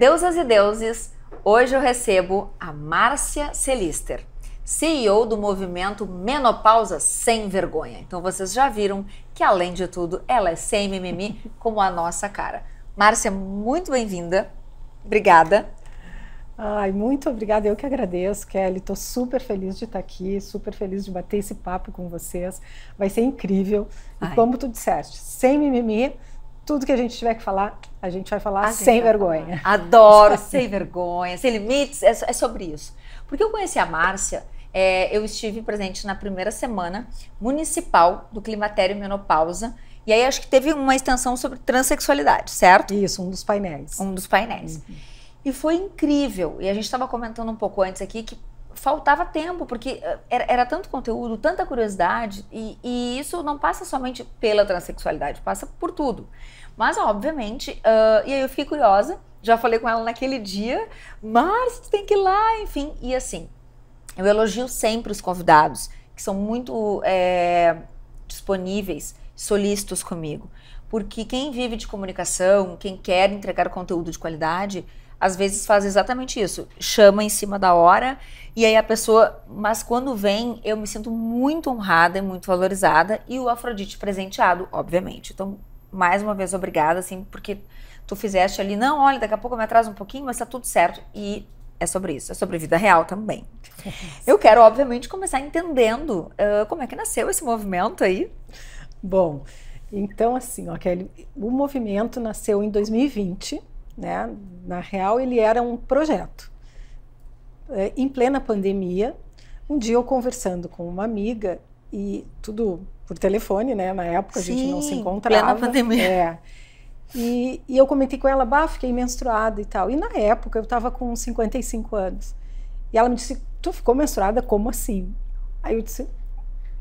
Deusas e deuses, hoje eu recebo a Márcia Celister, CEO do movimento Menopausa Sem Vergonha. Então vocês já viram que, além de tudo, ela é sem mimimi, como a nossa cara. Márcia, muito bem-vinda. Obrigada. Ai, muito obrigada, eu que agradeço, Kelly. Estou super feliz de estar aqui, super feliz de bater esse papo com vocês. Vai ser incrível. E como tu disseste, sem mimimi, tudo que a gente tiver que falar, a gente vai falar sem vergonha. Adoro, sem vergonha, sem limites, é sobre isso. Porque eu conheci a Márcia, eu estive presente na primeira semana municipal do Climatério Menopausa, e aí acho que teve uma extensão sobre transexualidade, certo? Isso, um dos painéis. Um dos painéis. E foi incrível, e a gente estava comentando um pouco antes aqui que faltava tempo, porque era tanto conteúdo, tanta curiosidade, e isso não passa somente pela transexualidade, passa por tudo. Mas, obviamente, e aí eu fiquei curiosa, já falei com ela naquele dia, Márcia, tu tem que ir lá, enfim. E assim, eu elogio sempre os convidados, que são muito disponíveis, solícitos comigo. Porque quem vive de comunicação, quem quer entregar conteúdo de qualidade, às vezes faz exatamente isso, chama em cima da hora, e aí a pessoa, mas quando vem, eu me sinto muito honrada e muito valorizada, e o Afrodite presenteado, obviamente. Então, mais uma vez, obrigada, assim, porque tu fizeste ali, não, olha, daqui a pouco eu me atraso um pouquinho, mas tá tudo certo, e é sobre isso, é sobre vida real também. Eu quero, obviamente, começar entendendo como é que nasceu esse movimento aí. Bom, então assim, ó, Kelly, o movimento nasceu em 2020, né? Na real, ele era um projeto. Em plena pandemia, um dia eu conversando com uma amiga, e tudo por telefone, né? Na época a gente não se encontrava. Plena pandemia. E eu comentei com ela, fiquei menstruada e tal. E na época eu estava com 55 anos. E ela me disse, tu ficou menstruada? Como assim? Aí eu disse,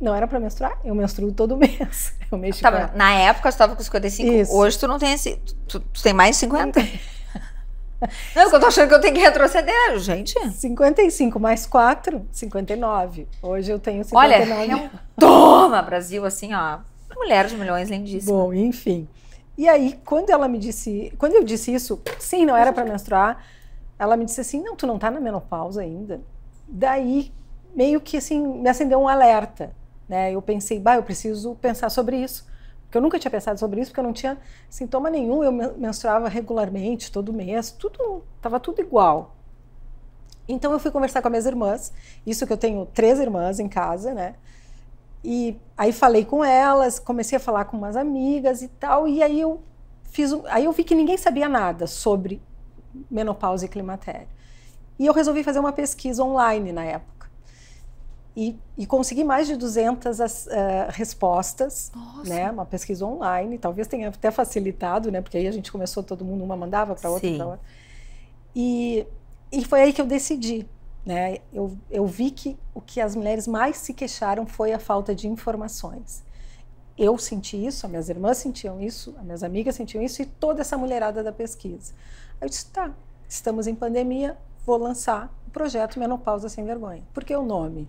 não era para menstruar? Eu menstruo todo mês. Eu mexo na época você estava com 55, isso. Hoje tu não tem esse... Tu tem mais de 50? Não, eu tô achando que eu tenho que retroceder, gente. 55 mais 4, 59. Hoje eu tenho 59. Olha, toma, Brasil, assim, ó. Mulher de milhões, lindíssima. Bom, enfim. E aí, quando eu disse isso, sim, não era para menstruar, ela me disse assim, não, tu não tá na menopausa ainda. Daí, meio que assim, me acendeu um alerta, né? Eu pensei, eu preciso pensar sobre isso. Porque eu nunca tinha pensado sobre isso, porque eu não tinha sintoma nenhum, eu menstruava regularmente, todo mês, estava tudo igual. Então eu fui conversar com as minhas irmãs, isso que eu tenho 3 irmãs em casa, né? E aí falei com elas, comecei a falar com umas amigas e tal, e aí eu vi que ninguém sabia nada sobre menopausa e climatério. E eu resolvi fazer uma pesquisa online na época. E consegui mais de 200 respostas, né? Uma pesquisa online, talvez tenha até facilitado, né? Porque aí a gente começou, todo mundo, uma mandava para outra, pra outra. E foi aí que eu decidi, né? Eu vi que o que as mulheres mais se queixaram foi a falta de informações. Eu senti isso, as minhas irmãs sentiam isso, as minhas amigas sentiam isso, e toda essa mulherada da pesquisa. Aí eu disse, tá, estamos em pandemia, vou lançar o projeto Menopausa Sem Vergonha. Por que o nome?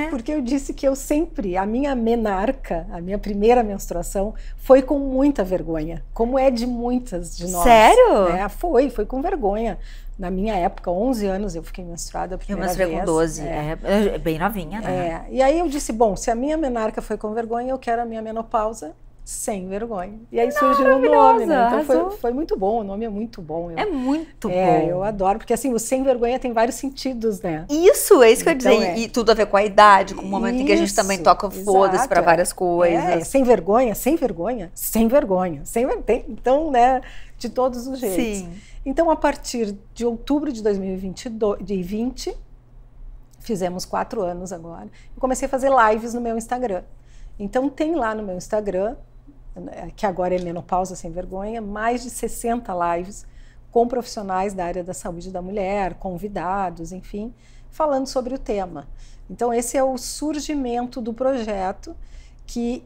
Porque eu disse que eu sempre, a minha menarca, a minha primeira menstruação, foi com muita vergonha, como é de muitas de nós. Sério? Né? Foi com vergonha. Na minha época, 11 anos, eu fiquei menstruada a primeira vez. Eu menstruei com 12, é bem novinha, né? E aí eu disse, bom, se a minha menarca foi com vergonha, eu quero a minha menopausa sem vergonha. E aí surgiu o nome, né? Então foi muito bom, o nome é muito bom. É muito bom. Eu adoro, porque assim, o sem vergonha tem vários sentidos, né? Isso, é isso que eu ia dizer. E tudo a ver com a idade, com o momento em que a gente também toca foda-se para várias coisas. Sem vergonha, sem vergonha, sem vergonha. Então, né, de todos os jeitos. Sim. Então, a partir de outubro de 2020, fizemos 4 anos agora, eu comecei a fazer lives no meu Instagram. Então, tem lá no meu Instagram, que agora é Menopausa Sem Vergonha, mais de 60 lives com profissionais da área da saúde da mulher, convidados, enfim, falando sobre o tema. Então, esse é o surgimento do projeto, que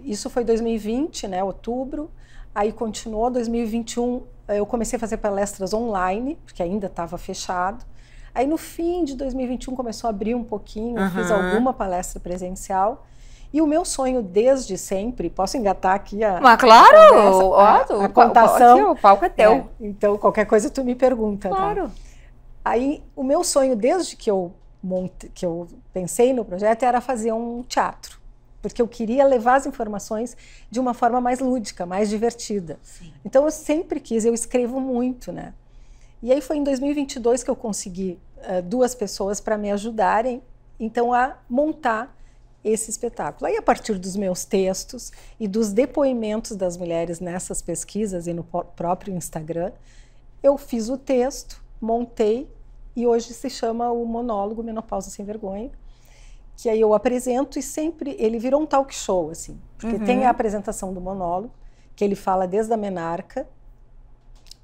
isso foi 2020, né, outubro, aí continuou, 2021, eu comecei a fazer palestras online, porque ainda estava fechado. Aí, no fim de 2021, começou a abrir um pouquinho, eu fiz alguma palestra presencial. E o meu sonho desde sempre, posso engatar aqui Mas claro, a contação. Aqui, o palco é teu. Então, qualquer coisa tu me pergunta. Claro. Tá? Aí, o meu sonho desde que eu pensei no projeto era fazer um teatro. Porque eu queria levar as informações de uma forma mais lúdica, mais divertida. Sim. Então, eu sempre quis, eu escrevo muito, né? E aí foi em 2022 que eu consegui 2 pessoas para me ajudarem, então, a montar esse espetáculo. Aí, a partir dos meus textos e dos depoimentos das mulheres nessas pesquisas e no próprio Instagram, eu fiz o texto, montei, e hoje se chama o monólogo Menopausa Sem Vergonha, que aí eu apresento e sempre ele virou um talk show, assim, porque tem a apresentação do monólogo, que ele fala desde a menarca,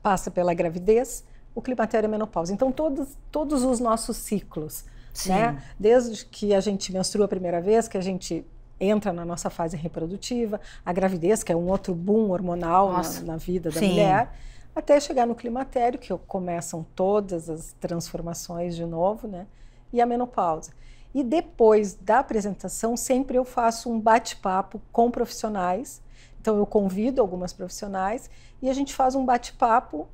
passa pela gravidez, o climatério e a menopausa. Então, todos os nossos ciclos, né? Desde que a gente menstrua a primeira vez, que a gente entra na nossa fase reprodutiva, a gravidez, que é um outro boom hormonal na vida da mulher, até chegar no climatério, que começam todas as transformações de novo, né? E a menopausa. E depois da apresentação, sempre eu faço um bate-papo com profissionais. Então, eu convido algumas profissionais e a gente faz um bate-papo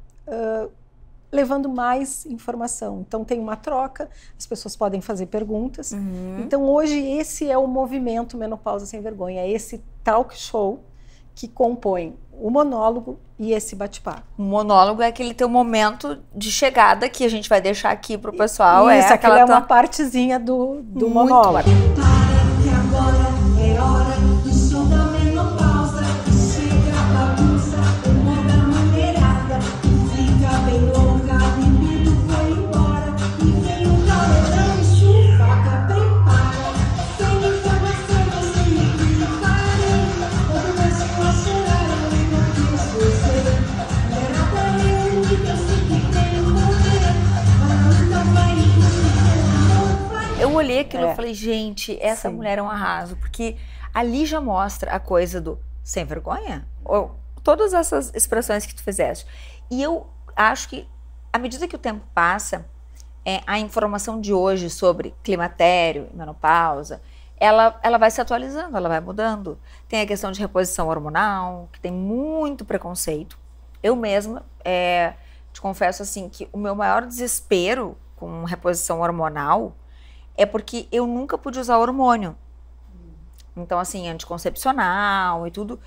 levando mais informação. Então, tem uma troca, as pessoas podem fazer perguntas. Então, hoje, esse é o movimento Menopausa Sem Vergonha, é esse talk show que compõe o monólogo e esse bate-papo. O monólogo é aquele teu momento de chegada que a gente vai deixar aqui pro pessoal. Isso, aquela é uma partezinha do monólogo. Para que agora é hora do som da menopausa. Chega a bagunça, o humor da mulherada. Fica bem louca, libido foi embora. E vem o calorão, chuvaca, prepara. Sem informação, você me prepara. Algumas coisas choraram, porque eu sei. Mulherada é um que eu sei que tem um poder. Mas não vai Eu olhei aquilo e falei, gente, essa mulher é um arraso, porque ali já mostra a coisa do sem vergonha, ou todas essas expressões que tu fizeste. E eu acho que, à medida que o tempo passa, a informação de hoje sobre climatério e menopausa, ela vai se atualizando, ela vai mudando. Tem a questão de reposição hormonal, que tem muito preconceito. Eu mesma, te confesso assim, que o meu maior desespero com reposição hormonal é porque eu nunca pude usar hormônio. Então, assim, anticoncepcional e tudo,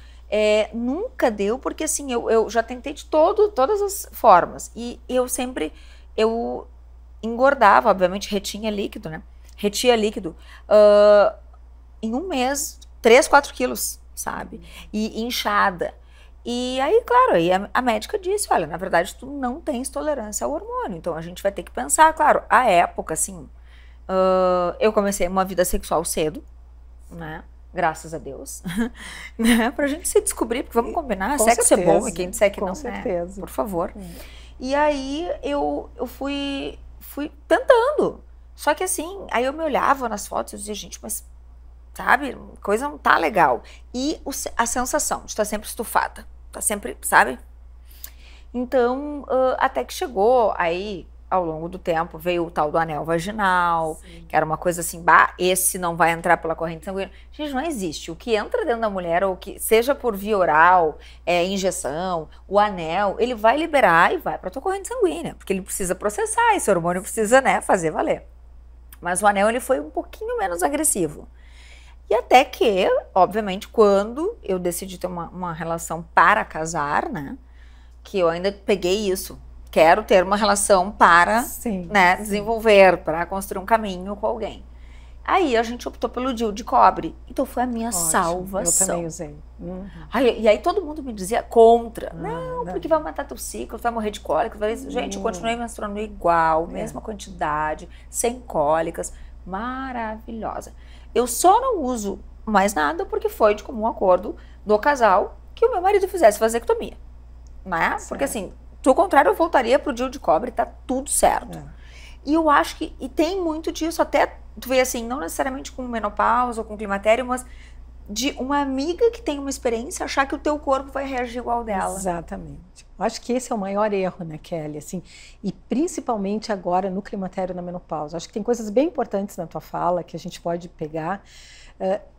nunca deu, porque assim, eu já tentei de todas as formas. E eu engordava, obviamente, retinha líquido, né? Retia líquido. Em um mês, 3, 4 quilos, sabe? E inchada. E aí, claro, aí a médica disse, olha, na verdade, tu não tens tolerância ao hormônio. Então, a gente vai ter que pensar, claro, a época, assim, eu comecei uma vida sexual cedo, né? Graças a Deus. Né? Pra gente se descobrir, porque vamos combinar, sexo é bom, e quem disser que não, com certeza. Por favor. E aí, eu fui tentando. Só que assim, aí eu me olhava nas fotos e eu dizia, gente, mas, sabe, coisa não tá legal. E a sensação de estar sempre estufada, tá sempre, sabe? Então, até que chegou aí, ao longo do tempo, veio o tal do anel vaginal, que era uma coisa assim, esse não vai entrar pela corrente sanguínea. Gente, não existe. O que entra dentro da mulher, ou que seja por via oral, injeção, o anel, ele vai liberar e vai para tua corrente sanguínea, porque ele precisa processar, esse hormônio precisa, né, fazer valer. Mas o anel, ele foi um pouquinho menos agressivo. E até que, obviamente, quando eu decidi ter uma relação para casar, né, que eu ainda peguei isso, quero ter uma relação para desenvolver, para construir um caminho com alguém. Aí a gente optou pelo DIU de cobre. Então foi a minha salvação. Eu também usei. E aí todo mundo me dizia contra. Não, porque vai matar teu ciclo, tu vai morrer de cólica. Gente, eu continuei menstruando igual, mesma quantidade, sem cólicas. Maravilhosa. Eu só não uso mais nada porque foi de comum acordo do casal que o meu marido fizesse vasectomia. Né? Porque assim, do contrário, eu voltaria pro DIU de cobre, tá tudo certo. E eu acho que, e tem muito disso, até tu vê assim, não necessariamente com menopausa ou com climatério, mas de uma amiga que tem uma experiência achar que o teu corpo vai reagir igual dela. Exatamente. Eu acho que esse é o maior erro, né, Kelly? Assim, e principalmente agora no climatério e na menopausa. Acho que tem coisas bem importantes na tua fala que a gente pode pegar.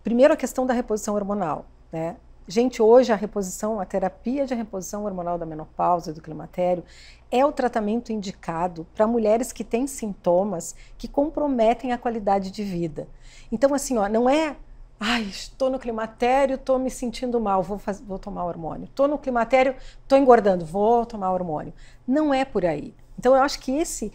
Primeiro, a questão da reposição hormonal, né? Gente, hoje a terapia de reposição hormonal da menopausa e do climatério é o tratamento indicado para mulheres que têm sintomas que comprometem a qualidade de vida. Então, assim, ó, não é, ai, estou no climatério, estou me sentindo mal, vou tomar hormônio. Estou no climatério, estou engordando, vou tomar hormônio. Não é por aí. Então, eu acho que esse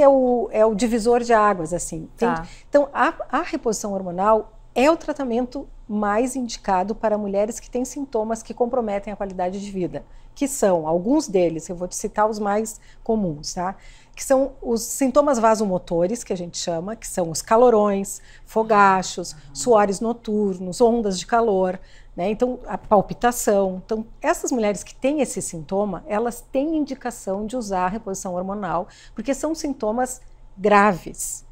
é o divisor de águas, assim. Tá. Então, a reposição hormonal é o tratamento mais indicado para mulheres que têm sintomas que comprometem a qualidade de vida, que são, alguns deles, eu vou te citar os mais comuns, tá? Que são os sintomas vasomotores, que a gente chama, que são os calorões, fogachos, suores noturnos, ondas de calor, né? Então, a palpitação. Então, essas mulheres que têm esse sintoma, elas têm indicação de usar a reposição hormonal, porque são sintomas graves.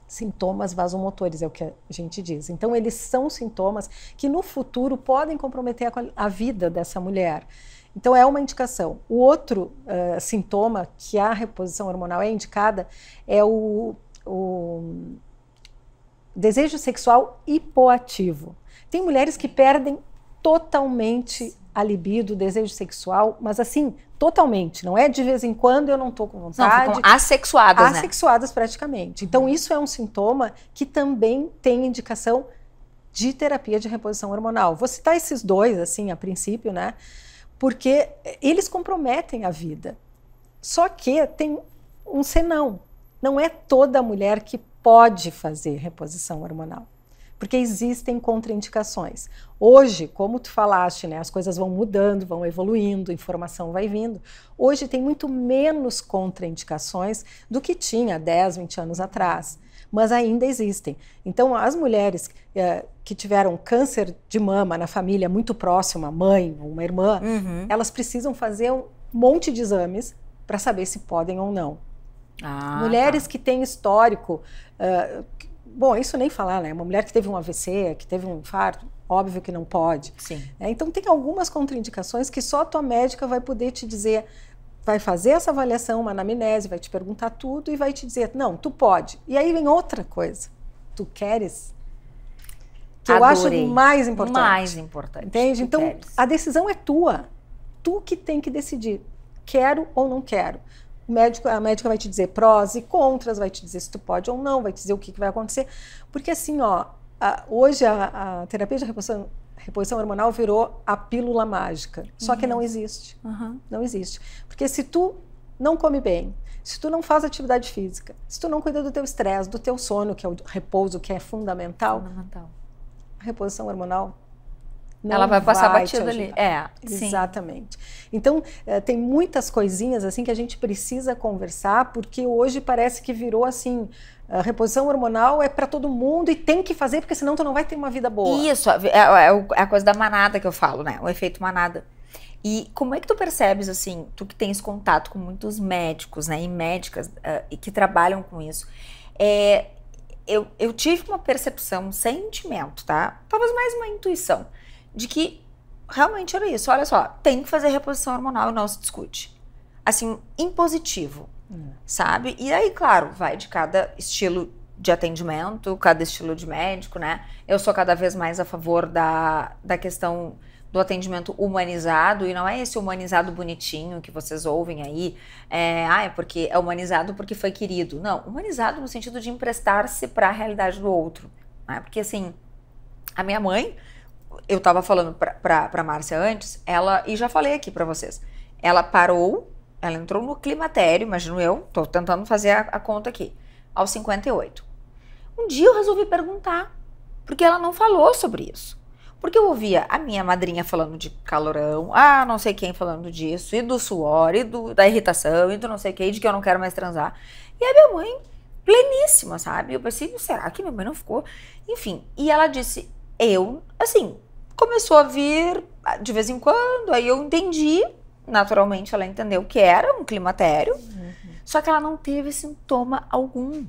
Sintomas vasomotores, é o que a gente diz. Então, eles são sintomas que no futuro podem comprometer a vida dessa mulher. Então, é uma indicação. O outro sintoma que a reposição hormonal é indicada é o desejo sexual hipoativo. Tem mulheres que perdem totalmente a libido, o desejo sexual, mas assim, totalmente. Não é de vez em quando eu não estou com vontade. Não, ficam assexuadas, né? Assexuadas praticamente. Então, isso é um sintoma que também tem indicação de terapia de reposição hormonal. Vou citar esses dois, assim, a princípio, né? Porque eles comprometem a vida. Só que tem um senão. Não é toda mulher que pode fazer reposição hormonal. Porque existem contraindicações. Hoje, como tu falaste, né, as coisas vão mudando, vão evoluindo, a informação vai vindo. Hoje tem muito menos contraindicações do que tinha 10, 20 anos atrás. Mas ainda existem. Então, as mulheres que tiveram câncer de mama na família muito próxima, mãe ou uma irmã, elas precisam fazer um monte de exames para saber se podem ou não. Mulheres que têm histórico... Bom, isso nem falar, né? Uma mulher que teve um AVC, que teve um infarto, óbvio que não pode. Sim. Então, tem algumas contraindicações que só a tua médica vai poder te dizer, vai fazer essa avaliação, uma anamnese, vai te perguntar tudo e vai te dizer, não, tu pode. E aí vem outra coisa. Tu queres? Que eu acho mais importante. Mais importante. Entende? Então, a decisão é tua. Tu que tem que decidir. Quero ou não quero. A médica vai te dizer prós e contras, vai te dizer se tu pode ou não, vai te dizer o que vai acontecer. Porque assim, ó, hoje a terapia de reposição hormonal virou a pílula mágica. Só que não existe. Não existe. Porque se tu não come bem, se tu não faz atividade física, se tu não cuida do teu estresse, do teu sono, que é o repouso, que é fundamental. A reposição hormonal ela vai passar batida ali. Exatamente. Então, tem muitas coisinhas assim que a gente precisa conversar, porque hoje parece que virou assim, a reposição hormonal é para todo mundo e tem que fazer, porque senão tu não vai ter uma vida boa. Isso, é a coisa da manada que eu falo, né? O efeito manada. E como é que tu percebes, assim, tu que tens contato com muitos médicos, né, e médicas que trabalham com isso, eu tive uma percepção, um sentimento, tá? Talvez mais uma intuição, de que realmente era isso. Olha só, tem que fazer reposição hormonal e não se discute. Assim, impositivo, sabe? E aí, claro, vai de cada estilo de atendimento, cada estilo de médico, né? Eu sou cada vez mais a favor da questão do atendimento humanizado, e não é esse humanizado bonitinho que vocês ouvem aí, porque é humanizado porque foi querido. Não, humanizado no sentido de emprestar-se para a realidade do outro, né? Porque assim, a minha mãe, eu tava falando pra Márcia antes, e já falei aqui pra vocês, ela entrou no climatério, imagino eu, tô tentando fazer a conta aqui, aos 58. Um dia eu resolvi perguntar, porque ela não falou sobre isso. Porque eu ouvia a minha madrinha falando de calorão, não sei quem falando disso, e do suor, e da irritação, e do não sei o que, de que eu não quero mais transar. E a minha mãe, pleníssima, sabe? Eu pensei, será que minha mãe não ficou? Enfim, e ela disse... assim, começou a vir de vez em quando, aí eu entendi, naturalmente ela entendeu que era um climatério, só que ela não teve sintoma algum,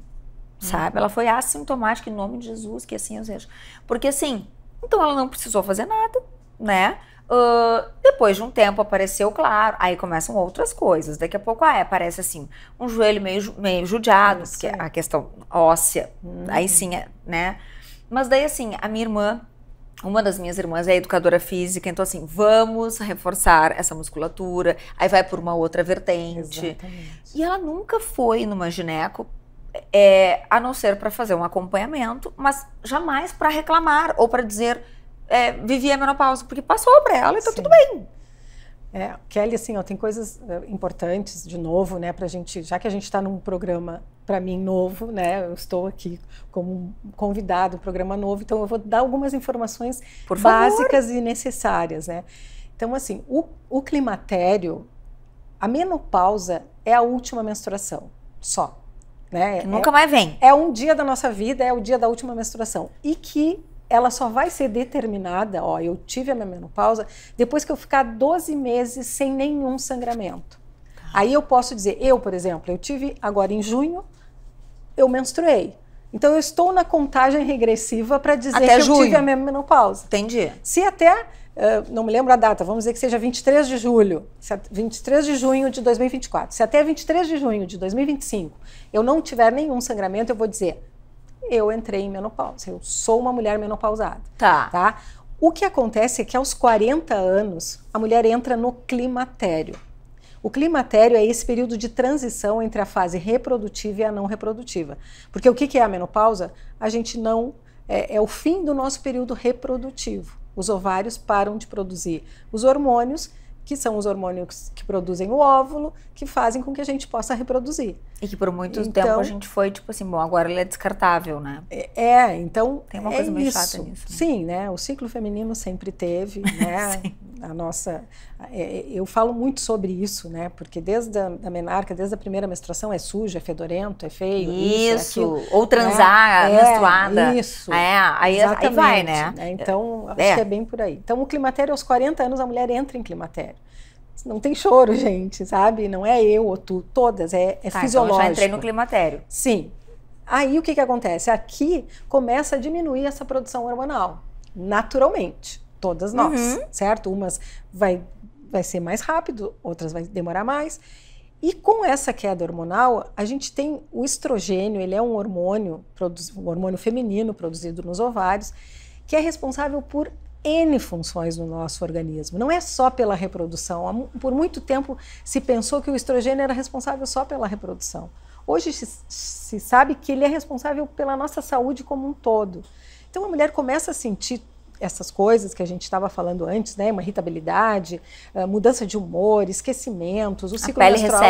sabe? Ela foi assintomática, em nome de Jesus, que assim eu seja. Porque assim, então ela não precisou fazer nada, né? Depois de um tempo apareceu, claro, aí começam outras coisas. Daqui a pouco, aparece assim, um joelho meio judiado, porque a questão óssea, aí sim, né? Mas daí assim, a minha irmã, uma das minhas irmãs é educadora física, então assim, vamos reforçar essa musculatura, aí vai por uma outra vertente. Exatamente. E ela nunca foi numa gineco, a não ser para fazer um acompanhamento, mas jamais para reclamar ou para dizer vivi a menopausa, porque passou para ela e tá tudo bem. Kelly, assim, tem coisas importantes, de novo, né, pra gente, já que a gente está num programa, para mim, novo, né, eu estou aqui como convidado, um programa novo, então eu vou dar algumas informações básicas e necessárias, né. Então, assim, o climatério, a menopausa é a última menstruação, só. Né? Que nunca mais vem. É um dia da nossa vida, é o dia da última menstruação. E que ela só vai ser determinada, eu tive a minha menopausa, depois que eu ficar 12 meses sem nenhum sangramento. Aí eu posso dizer, por exemplo, eu tive agora em junho, eu menstruei. Então eu estou na contagem regressiva para dizer até que junho. Eu tive a minha menopausa. Entendi. Se até, não me lembro a data, vamos dizer que seja 23 de julho, 23 de junho de 2024. Se até 23 de junho de 2025 eu não tiver nenhum sangramento, eu vou dizer, eu entrei em menopausa, eu sou uma mulher menopausada. Tá? O que acontece é que aos 40 anos, a mulher entra no climatério. O climatério é esse período de transição entre a fase reprodutiva e a não reprodutiva. Porque o que é a menopausa? A gente não... É o fim do nosso período reprodutivo. Os ovários param de produzir os hormônios, que são os hormônios que produzem o óvulo, que fazem com que a gente possa reproduzir. E que por muito tempo a gente foi tipo assim, bom, agora ele é descartável, né? Então tem uma coisa meio chata nisso. Né? Sim, né? O ciclo feminino sempre teve, né? A nossa... eu falo muito sobre isso, né? Porque desde a menarca, desde a primeira menstruação é sujo, é fedorento, é feio. Isso, ou transar, menstruada. Isso. Aí vai, né? Então, acho que é bem por aí. Então, o climatério, aos 40 anos, a mulher entra em climatério. Não tem choro, gente, sabe? Não é eu ou tu, todas, é fisiológico. Então já entrei no climatério. Sim. Aí o que acontece? Aqui começa a diminuir essa produção hormonal, naturalmente, todas nós, certo? Umas vai ser mais rápido, outras vai demorar mais. E com essa queda hormonal, a gente tem o estrogênio, ele é um hormônio feminino produzido nos ovários, que é responsável por N funções no nosso organismo. Não é só pela reprodução. Por muito tempo se pensou que o estrogênio era responsável só pela reprodução. Hoje se sabe que ele é responsável pela nossa saúde como um todo. Então a mulher começa a sentir essas coisas que a gente estava falando antes, né? Uma irritabilidade, mudança de humor, esquecimentos, o ciclo menstrual,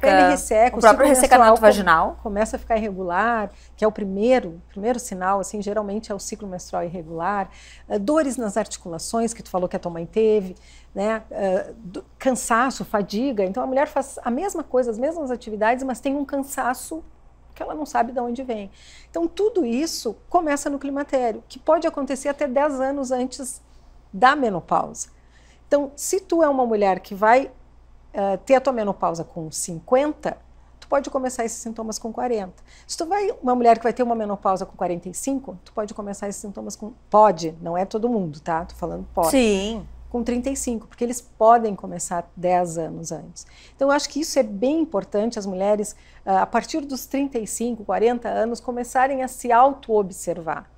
pele resseca, o próprio ressecamento vaginal começa a ficar irregular, que é o primeiro sinal, assim, geralmente é o ciclo menstrual irregular, dores nas articulações, que tu falou que a tua mãe teve, né? Cansaço, fadiga. Então a mulher faz a mesma coisa, as mesmas atividades, mas tem um cansaço que ela não sabe de onde vem. Então, tudo isso começa no climatério, que pode acontecer até 10 anos antes da menopausa. Então, se tu é uma mulher que vai ter a tua menopausa com 50, tu pode começar esses sintomas com 40. Se tu vai uma mulher que vai ter uma menopausa com 45, tu pode começar esses sintomas com... Pode, não é todo mundo, tá? Tô falando pode. Sim. Com 35, porque eles podem começar 10 anos antes. Então, eu acho que isso é bem importante, as mulheres, a partir dos 35, 40 anos, começarem a se auto-observar.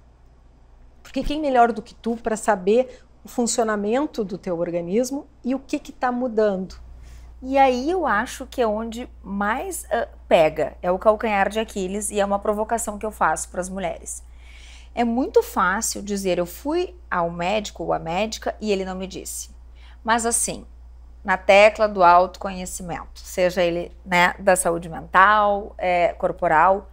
Porque quem melhor do que tu para saber o funcionamento do teu organismo e o que está mudando? E aí eu acho que é onde mais pega, é o calcanhar de Aquiles, e é uma provocação que eu faço para as mulheres. É muito fácil dizer, eu fui ao médico ou à médica e ele não me disse. Mas assim, na tecla do autoconhecimento, seja ele, né, da saúde mental, corporal,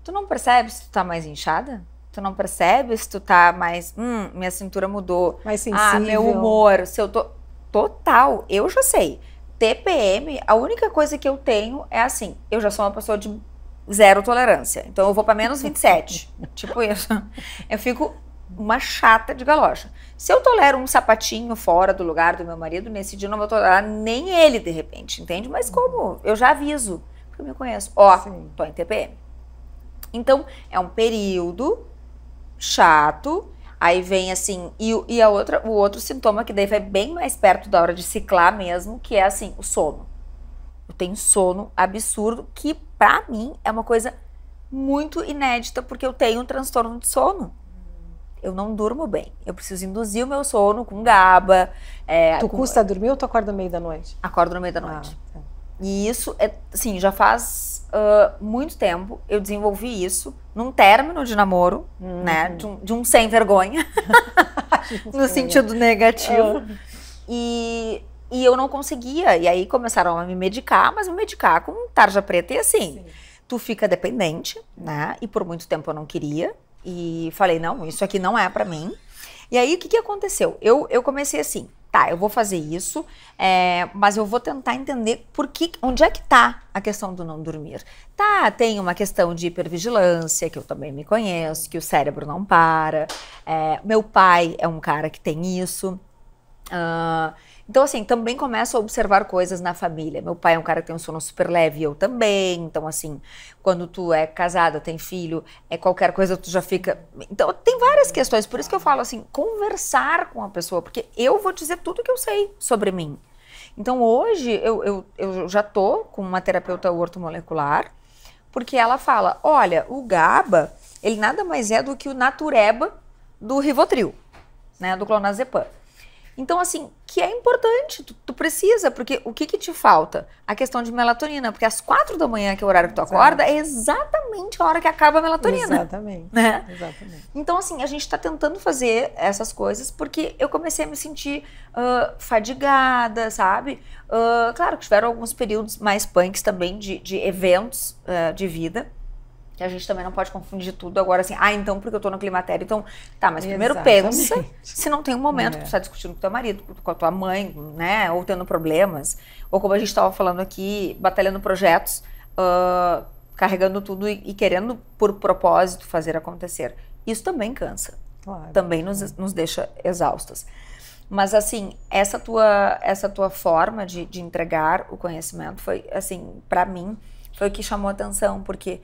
tu não percebe se tu tá mais inchada? Tu não percebe se tu tá mais, minha cintura mudou, mais sensível. Meu humor, se eu tô... Total, eu já sei. TPM, a única coisa que eu tenho é assim, eu já sou uma pessoa de 0 tolerância. Então eu vou para menos 27. Tipo isso. Eu fico uma chata de galocha. Se eu tolero um sapatinho fora do lugar do meu marido, nesse dia eu não vou tolerar nem ele de repente, entende? Mas como? Eu já aviso, porque eu me conheço. Tô em TPM. Então é um período chato, Aí vem assim, o outro sintoma que daí vai bem mais perto da hora de ciclar mesmo, que é assim, o sono. Eu tenho sono absurdo, que pra mim é uma coisa muito inédita, porque eu tenho um transtorno de sono. Eu não durmo bem. Eu preciso induzir o meu sono com GABA. Tu custa dormir ou tu acorda no meio da noite? Acordo no meio da noite. Tá. E isso, assim, já faz muito tempo. Eu desenvolvi isso num término de namoro, né? De um sem vergonha. No sentido negativo. E eu não conseguia. E aí começaram a me medicar, mas me medicar com tarja preta. E assim, tu fica dependente, né? E por muito tempo eu não queria. E falei, não, isso aqui não é pra mim. E aí, o que aconteceu? Eu comecei assim, tá, eu vou fazer isso, mas eu vou tentar entender onde é que tá a questão do não dormir. Tá, tem uma questão de hipervigilância, que eu também me conheço, que o cérebro não para. Meu pai é um cara que tem isso. Então, assim, também começo a observar coisas na família. Meu pai é um cara que tem um sono super leve, eu também. Então, assim, quando tu é casada, tem filho, qualquer coisa tu já fica... Então, tem várias questões. Por isso que eu falo, assim, conversar com a pessoa. Porque eu vou dizer tudo que eu sei sobre mim. Então, hoje, eu já tô com uma terapeuta ortomolecular, porque ela fala, olha, o GABA, ele nada mais é do que o natureba do Rivotril, né, do clonazepam. Então, assim, que é importante, tu precisa, porque o que te falta? A questão de melatonina, porque às 4 da manhã, que é o horário que tu acorda, é exatamente a hora que acaba a melatonina. Exatamente, né? Exatamente. Então, assim, a gente tá tentando fazer essas coisas porque eu comecei a me sentir fadigada, sabe? Claro que tiveram alguns períodos mais punks também de eventos de vida, que a gente também não pode confundir tudo agora assim, então porque eu tô no climatério, então, tá, mas primeiro pensa se não tem um momento que tu tá discutindo com teu marido, com a tua mãe, né, ou tendo problemas, ou como a gente tava falando aqui, batalhando projetos, carregando tudo e querendo por propósito fazer acontecer. Isso também cansa, Claro. também nos deixa exaustas. Mas assim, essa tua forma de entregar o conhecimento foi, assim, pra mim, foi o que chamou a atenção, porque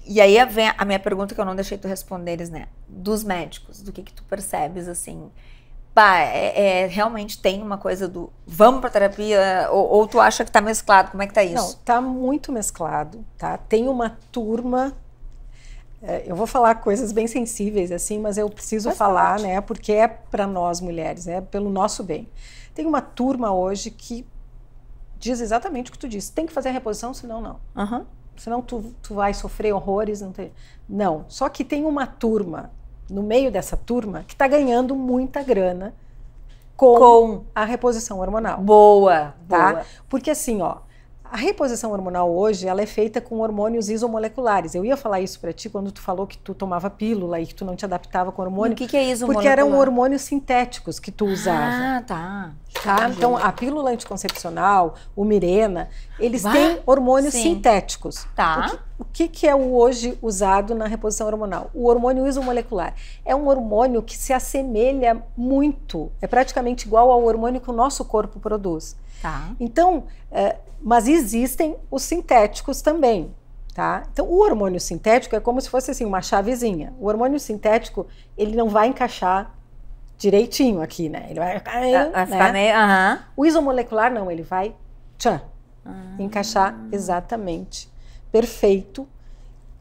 e aí vem a minha pergunta que eu não deixei tu responderes, né? Dos médicos, do que tu percebes, assim, realmente tem uma coisa do vamos pra terapia, ou tu acha que tá mesclado, como é que tá isso? Não, tá muito mesclado, tá? Tem uma turma, eu vou falar coisas bem sensíveis, assim, mas eu preciso falar, né? Porque é para nós mulheres, é pelo nosso bem. Tem uma turma hoje que diz exatamente o que tu disse, tem que fazer a reposição, senão não. Senão tu vai sofrer horrores. Não, só que tem uma turma, no meio dessa turma, que está ganhando muita grana com a reposição hormonal. Boa, tá? boa. Porque assim, ó, a reposição hormonal hoje, ela é feita com hormônios isomoleculares. Eu ia falar isso para ti quando tu falou que tu tomava pílula e que tu não te adaptava com hormônio. O que é isomolecular? Porque eram hormônios sintéticos que tu usava. Tá. Então, a pílula anticoncepcional, o Mirena, eles têm hormônios sintéticos. Tá. O que é o hoje usado na reposição hormonal? O hormônio isomolecular. É um hormônio que se assemelha muito, é praticamente igual ao hormônio que o nosso corpo produz. Tá. Então, mas existem os sintéticos também, tá? Então, o hormônio sintético é como se fosse assim, uma chavezinha. O hormônio sintético, ele não vai encaixar direitinho aqui, né? Ele vai ficar meio, O isomolecular não, ele vai encaixar exatamente, perfeito,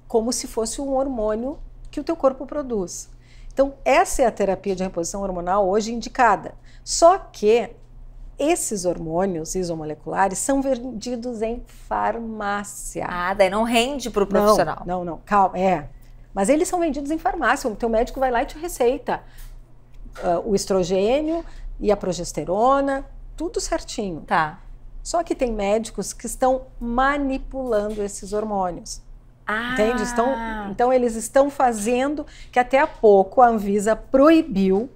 como se fosse um hormônio que o teu corpo produz. Então, essa é a terapia de reposição hormonal hoje indicada. Só que esses hormônios isomoleculares são vendidos em farmácia. Daí não rende para o profissional. Não, calma, Mas eles são vendidos em farmácia, o teu médico vai lá e te receita o estrogênio e a progesterona, tudo certinho. Tá. Só que tem médicos que estão manipulando esses hormônios. Entende? Então eles estão fazendo, que até há pouco a Anvisa proibiu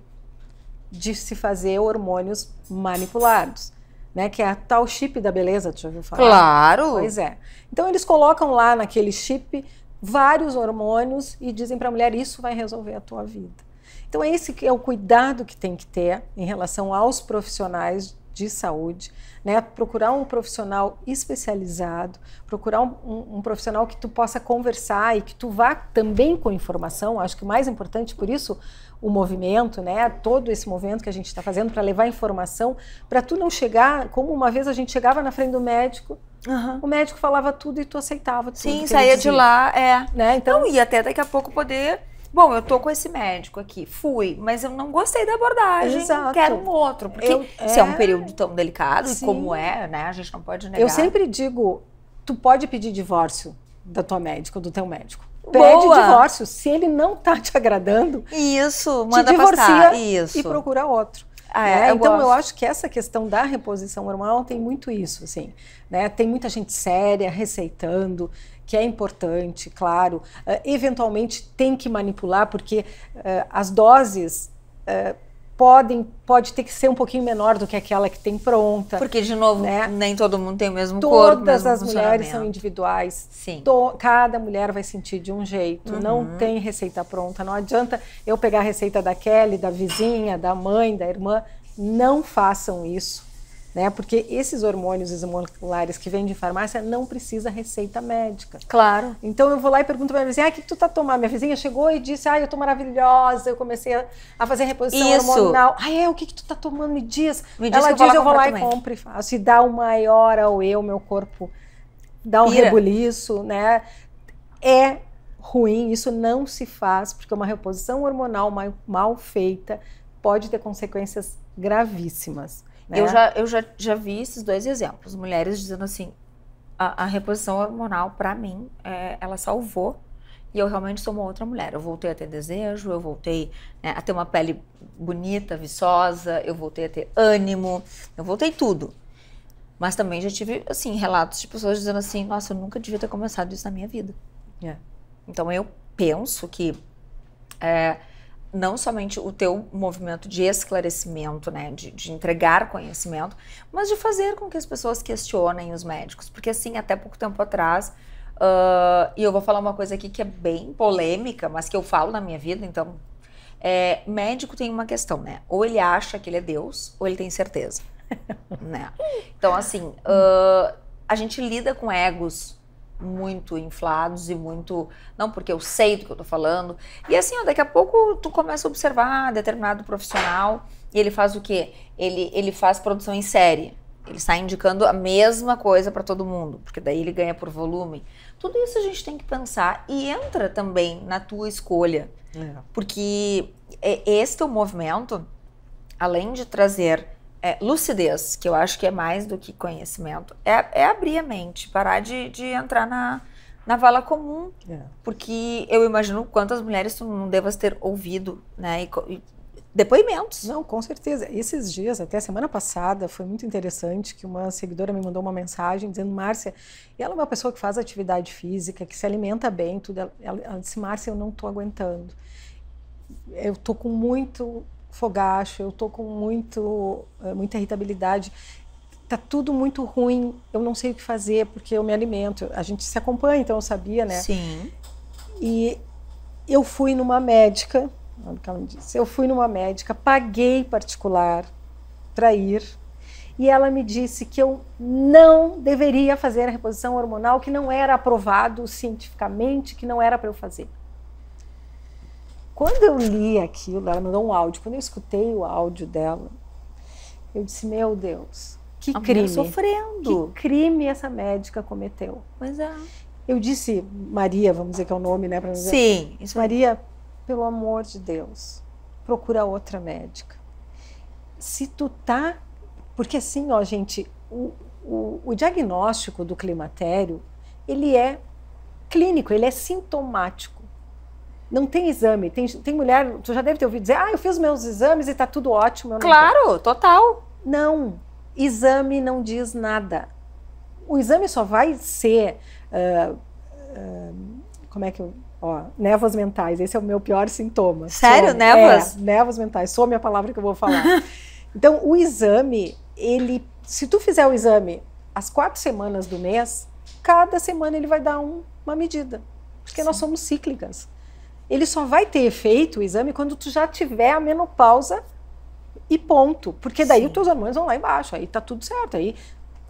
de se fazer hormônios manipulados, né? Que é a tal chip da beleza, tu já ouviu falar? Claro! Pois é. Então eles colocam lá naquele chip vários hormônios e dizem para a mulher, isso vai resolver a tua vida. Então esse é o cuidado que tem que ter em relação aos profissionais de saúde, né? Procurar um profissional especializado, procurar um profissional que tu possa conversar e que tu vá também com informação. Acho que o mais importante, por isso, o movimento, né? Todo esse movimento que a gente está fazendo para levar informação, para tu não chegar, como uma vez a gente chegava na frente do médico, o médico falava tudo e tu aceitava tudo. Sim, saía de lá, né? Então, não, e até daqui a pouco poder... Bom, eu tô com esse médico aqui, fui, mas eu não gostei da abordagem, Exato. quero um outro. Porque se é um período tão delicado, e como é, né, a gente não pode negar. Eu sempre digo, tu pode pedir divórcio da tua médica ou do teu médico. Pede divórcio. Se ele não tá te agradando, isso, manda te divorcia passar. Isso. E procura outro. Eu então, gosto. eu acho que essa questão da reposição hormonal tem muito isso, assim, né? Tem muita gente séria receitando, que é importante, claro. Eventualmente tem que manipular, porque as doses pode ter que ser um pouquinho menor do que aquela que tem pronta. Porque, de novo, né? Nem todo mundo tem o mesmo corpo, Todas as mulheres são individuais. Sim. Cada mulher vai sentir de um jeito. Não tem receita pronta. Não adianta eu pegar a receita da Kelly, da vizinha, da mãe, da irmã. Não façam isso. Né? Porque esses hormônios isomolares que vêm de farmácia não precisa receita médica. Claro. Então eu vou lá e pergunto para minha vizinha, o que tu tá tomando? Minha vizinha chegou e disse, eu tô maravilhosa, eu comecei a fazer reposição hormonal. O que tu tá tomando? Me diz. Ela diz, eu vou lá e compro e faço. E dá o maior ao meu corpo dá um rebuliço, né? É ruim, isso não se faz, porque uma reposição hormonal mal feita pode ter consequências gravíssimas. Né? Eu já vi esses dois exemplos. Mulheres dizendo assim, a reposição hormonal, para mim, ela salvou e eu realmente sou uma outra mulher. Eu voltei a ter desejo, eu voltei a ter uma pele bonita, viçosa, eu voltei a ter ânimo, eu voltei tudo. Mas também já tive, assim, relatos de pessoas dizendo assim, nossa, eu nunca devia ter começado isso na minha vida. Então eu penso que não somente o teu movimento de esclarecimento, né, de entregar conhecimento, mas de fazer com que as pessoas questionem os médicos. Porque assim, até pouco tempo atrás, e eu vou falar uma coisa aqui que é bem polêmica, mas que eu falo na minha vida, então, médico tem uma questão, né, ou ele acha que ele é Deus, ou ele tem certeza. Né? Então assim, a gente lida com egos muito inflados e muito, não porque eu sei do que eu tô falando, e assim, daqui a pouco tu começa a observar determinado profissional e ele faz o quê? Ele faz produção em série, ele está indicando a mesma coisa para todo mundo, porque daí ele ganha por volume. Tudo isso a gente tem que pensar e entra também na tua escolha, porque esse teu movimento, além de trazer lucidez, que eu acho que é mais do que conhecimento, é abrir a mente, parar de entrar na vala comum, porque eu imagino quantas mulheres tu não devas ter ouvido, né, e depoimentos. Não, com certeza. Esses dias, até semana passada, foi muito interessante que uma seguidora me mandou uma mensagem dizendo, Márcia, e ela é uma pessoa que faz atividade física, que se alimenta bem, tudo. Ela disse, Márcia, eu não tô aguentando. Eu tô com muito fogacho, eu tô com muita irritabilidade, tá tudo muito ruim, eu não sei o que fazer porque eu me alimento, a gente se acompanha, então eu sabia, né? Sim. E eu fui numa médica, olha o que ela me disse, eu fui numa médica, paguei particular para ir, e ela me disse que eu não deveria fazer a reposição hormonal, que não era aprovado cientificamente, que não era para eu fazer. Quando eu li aquilo, ela mandou um áudio, quando eu escutei o áudio dela, eu disse, meu Deus, que crime. Sofrendo. Que crime essa médica cometeu. Pois é. Eu disse, Maria, vamos dizer que é o nome, né? Pra dizer, sim. Isso Maria, pelo amor de Deus, procura outra médica. Se tu tá... Porque assim, ó, gente, o diagnóstico do climatério, ele é clínico, ele é sintomático. Não tem exame, tem mulher, tu já deve ter ouvido dizer, eu fiz meus exames e tá tudo ótimo. Claro, total. Não, exame não diz nada. O exame só vai ser, como é que eu... névoas mentais, esse é o meu pior sintoma. Sério, névoas? Névoas mentais, some a palavra que eu vou falar. Então, o exame, se tu fizer o exame às 4 semanas do mês, cada semana ele vai dar uma medida, porque nós somos cíclicas. Ele só vai ter efeito, o exame, quando tu já tiver a menopausa E ponto. Porque daí Sim. os teus hormônios vão lá embaixo, aí tá tudo certo. Aí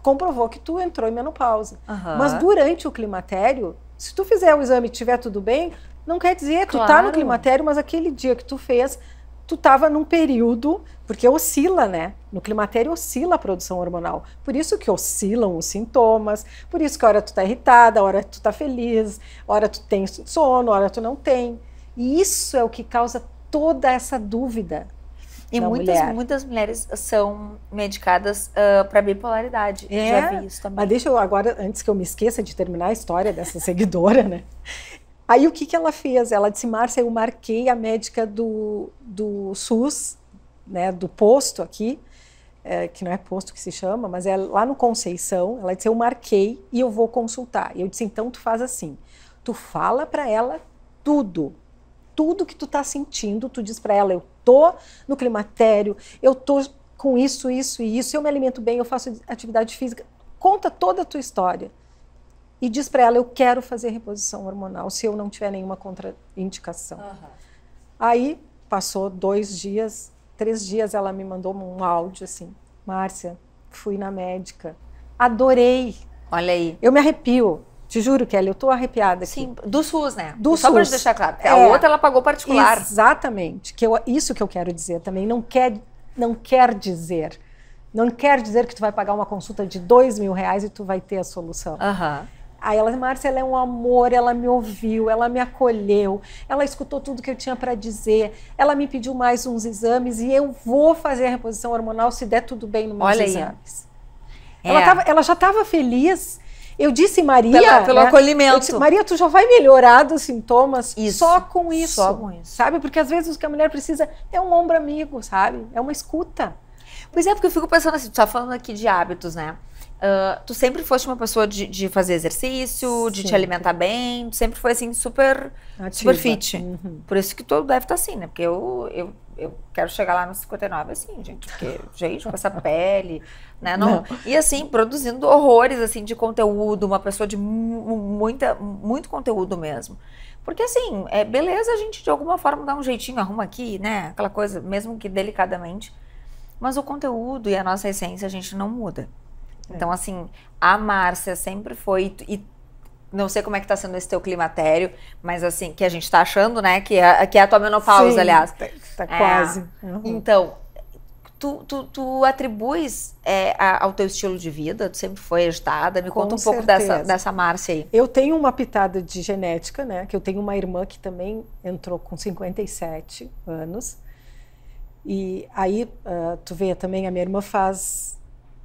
comprovou que tu entrou em menopausa. Aham. Mas durante o climatério, se tu fizer o exame e tiver tudo bem, não quer dizer, tu tá Claro. no climatério, mas aquele dia que tu fez, tu tava num período, porque oscila, né? No climatério oscila a produção hormonal. Por isso que oscilam os sintomas, por isso que a hora tu tá irritada, a hora tu tá feliz, a hora tu tem sono, a hora tu não tem. E isso é o que causa toda essa dúvida. E da muitas, mulher. muitas mulheres são medicadas para bipolaridade. Já vi isso também. Mas deixa eu agora, antes que eu me esqueça de terminar a história dessa seguidora, né? Aí o que ela fez? Ela disse, Márcia, eu marquei a médica do SUS, né, do posto aqui, que não é posto que se chama, mas é lá no Conceição. Ela disse, eu marquei e eu vou consultar. E eu disse, então tu faz assim, tu fala para ela tudo que tu tá sentindo, tu diz para ela, eu tô no climatério, eu tô com isso, isso e isso, eu me alimento bem, eu faço atividade física, conta toda a tua história. E diz para ela, eu quero fazer reposição hormonal, se eu não tiver nenhuma contraindicação. Aí, passou 2 dias, 3 dias, ela me mandou um áudio assim, Márcia, fui na médica, adorei, Olha aí. eu me arrepio, te juro, Kelly, eu tô arrepiada aqui. Sim, do SUS, né? Do Só para SUS. deixar claro. A outra ela pagou particular. Exatamente. Isso que eu quero dizer também. Não quer dizer que tu vai pagar uma consulta de R$2.000 e tu vai ter a solução. Aham. Aí ela, Márcia, ela é um amor, ela me ouviu, ela me acolheu, ela escutou tudo que eu tinha para dizer, ela me pediu mais uns exames e eu vou fazer a reposição hormonal se der tudo bem nos meus Olha aí. exames. É. Ela já estava feliz. Eu disse, Maria... Pelo né, acolhimento. eu disse, Maria, tu já vai melhorar dos sintomas Isso. só com isso. Só com isso. Sabe? Porque às vezes o que a mulher precisa é um ombro amigo, sabe? É uma escuta. Pois é, porque eu fico pensando assim, tu tá falando aqui de hábitos, né? Tu sempre foste uma pessoa de fazer exercício, de te Sempre. alimentar bem, tu sempre foi assim, super Ativa. fit. Uhum. Por isso que tu deve estar assim, né? Porque eu quero chegar lá nos 59 assim, gente. Porque, gente, com essa pele, né? Não. E assim, produzindo horrores assim, de conteúdo, uma pessoa de muito conteúdo mesmo. Porque assim, beleza a gente de alguma forma dá um jeitinho, arruma aqui, né? Aquela coisa, mesmo que delicadamente. Mas o conteúdo e a nossa essência a gente não muda. Então, assim, a Márcia sempre foi, e não sei como é que tá sendo esse teu climatério, mas assim, que a gente tá achando, né, que é a tua menopausa, Sim, aliás. Tá quase. Uhum. Então, tu atribuis ao teu estilo de vida? Tu sempre foi agitada? Me conta um pouco dessa Márcia aí. Eu tenho uma pitada de genética, né, que eu tenho uma irmã que também entrou com 57 anos, e aí tu vê também, a minha irmã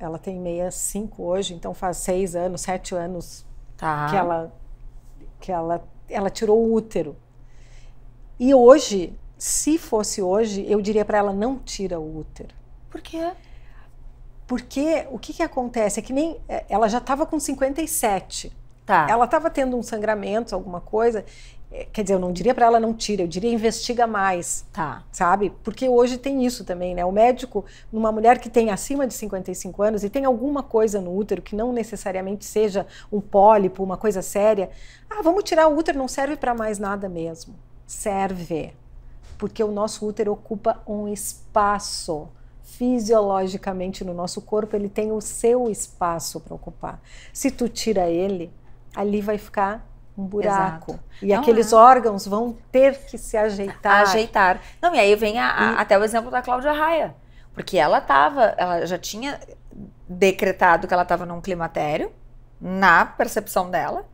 ela tem 65 hoje, então faz 6 anos, 7 anos que ela tirou o útero. E hoje, se fosse hoje, eu diria para ela, não tira o útero. Por quê? Porque o que acontece é que nem ela já estava com 57. Tá. Ela estava tendo um sangramento, alguma coisa. Quer dizer, eu não diria para ela não tira, eu diria investiga mais. Tá. Sabe? Porque hoje tem isso também, né? O médico, numa mulher que tem acima de 55 anos e tem alguma coisa no útero que não necessariamente seja um pólipo, uma coisa séria. Vamos tirar o útero, não serve para mais nada mesmo. Serve. Porque o nosso útero ocupa um espaço. Fisiologicamente no nosso corpo, ele tem o seu espaço para ocupar. Se tu tira ele, ali vai ficar um buraco. Exato. E aqueles órgãos vão ter que se ajeitar. Não, e aí vem até o exemplo da Cláudia Raia. Porque ela já tinha decretado que ela estava num climatério, na percepção dela,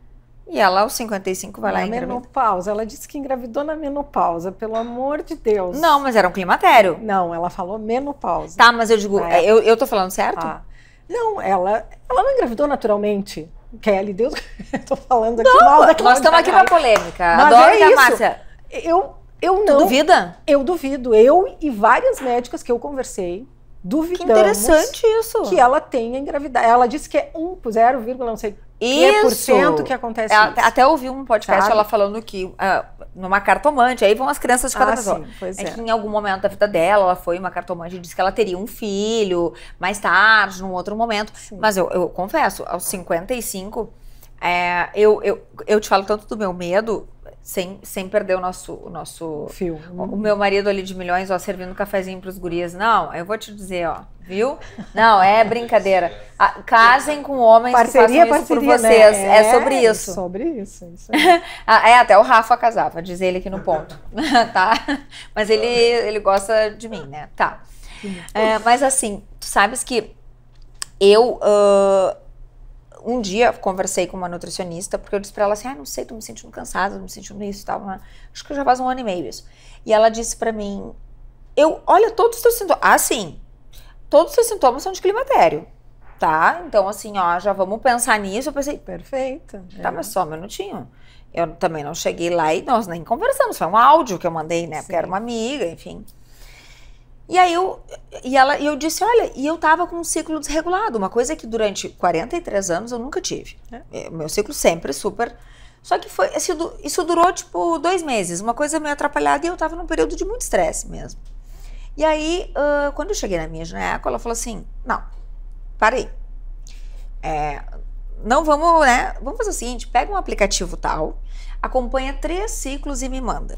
e ela aos 55 vai lá e engravida. Menopausa, ela disse que engravidou na menopausa, pelo amor de Deus. Não, mas era um climatério. Não, ela falou menopausa. Tá, mas eu digo, eu tô falando certo? Não, ela não engravidou naturalmente. Kelly, Deus, eu tô falando aqui mal da Cláudia. Nós estamos aqui na polêmica. Mas Adoro que a isso. Márcia. Eu não. Tu duvida? Eu duvido. Eu e várias médicas que eu conversei, duvidamos. Que interessante isso. Que ela tenha engravidado. Ela disse que é 0, não sei isso. que acontece isso. Até ouvi um podcast, Sabe? ela falando que numa cartomante, aí vão as crianças de cada pessoa. Sim, pois que em algum momento da vida dela, ela foi uma cartomante e disse que ela teria um filho mais tarde, num outro momento. Sim. Mas eu confesso, aos 55, eu te falo tanto do meu medo, sem perder o nosso Fio. O meu marido ali de milhões, ó, servindo um cafezinho pros gurias. Não, eu vou te dizer, ó, viu? Não, é brincadeira. Casem com homens Parceria, que façam isso por parceria, vocês. né? É sobre isso. É sobre isso. Aí. Até o Rafa casava, diz ele aqui no ponto. Tá? Mas ele gosta de mim, né? Tá. Mas assim, tu sabes que eu... um dia conversei com uma nutricionista, porque eu disse pra ela assim, não sei, tô me sentindo cansada, tô me sentindo isso e tal. Acho que já faz 1 ano e meio isso. E ela disse pra mim, olha, todos os teus sintomas... sim, todos os teus sintomas são de climatério, tá? Então assim, ó, já vamos pensar nisso. Eu pensei, perfeito. Tá, mas só um minutinho. Eu também não cheguei lá e nós nem conversamos, foi um áudio que eu mandei, né? Porque era uma amiga, enfim. E aí eu disse, olha, e eu tava com um ciclo desregulado, uma coisa que durante 43 anos eu nunca tive. Meu ciclo sempre super... Só que isso durou tipo 2 meses, uma coisa meio atrapalhada e eu tava num período de muito estresse mesmo. E aí, quando eu cheguei na minha gineco, ela falou assim, não, parei. Não vamos, né, vamos fazer o seguinte, pega um aplicativo tal, acompanha 3 ciclos e me manda.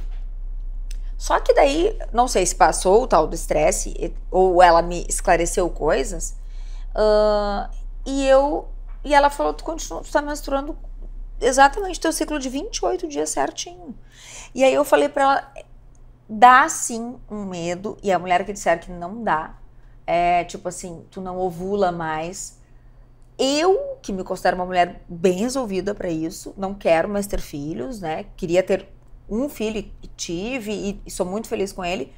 Só que daí, não sei se passou o tal do estresse, ou ela me esclareceu coisas, e ela falou, tu tá menstruando exatamente teu ciclo de 28 dias certinho. E aí eu falei pra ela, dá sim um medo, e a mulher que disser que não dá, tipo assim, tu não ovula mais. Eu, que me considero uma mulher bem resolvida pra isso, não quero mais ter filhos, né, queria ter um filho e tive, e sou muito feliz com ele,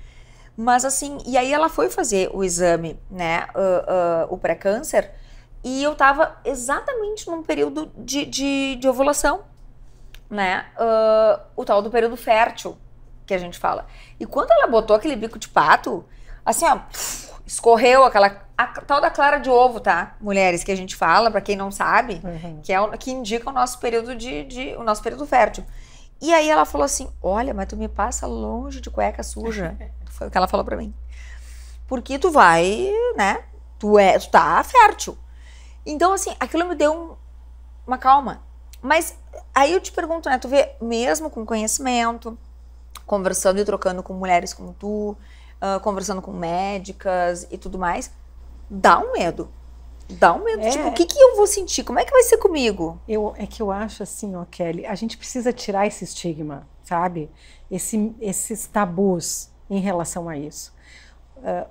mas assim, e aí ela foi fazer o exame, né, o pré-câncer, e eu tava exatamente num período de ovulação, né, o tal do período fértil, que a gente fala. E quando ela botou aquele bico de pato, assim, ó, escorreu a tal da clara de ovo, tá? Mulheres, que a gente fala, pra quem não sabe, que indica o nosso período o nosso período fértil. E aí ela falou assim, olha, mas tu me passa longe de cueca suja. Foi o que ela falou pra mim. Porque tu vai, né, tu tá fértil. Então, assim, aquilo me deu uma calma. Mas aí eu te pergunto, né, tu vê, mesmo com conhecimento, conversando e trocando com mulheres como tu, conversando com médicas e tudo mais, dá um medo. Dá um medo, tipo, o que eu vou sentir? Como é que vai ser comigo? É que eu acho assim, ó, Kelly, a gente precisa tirar esse estigma, sabe? Esses tabus em relação a isso.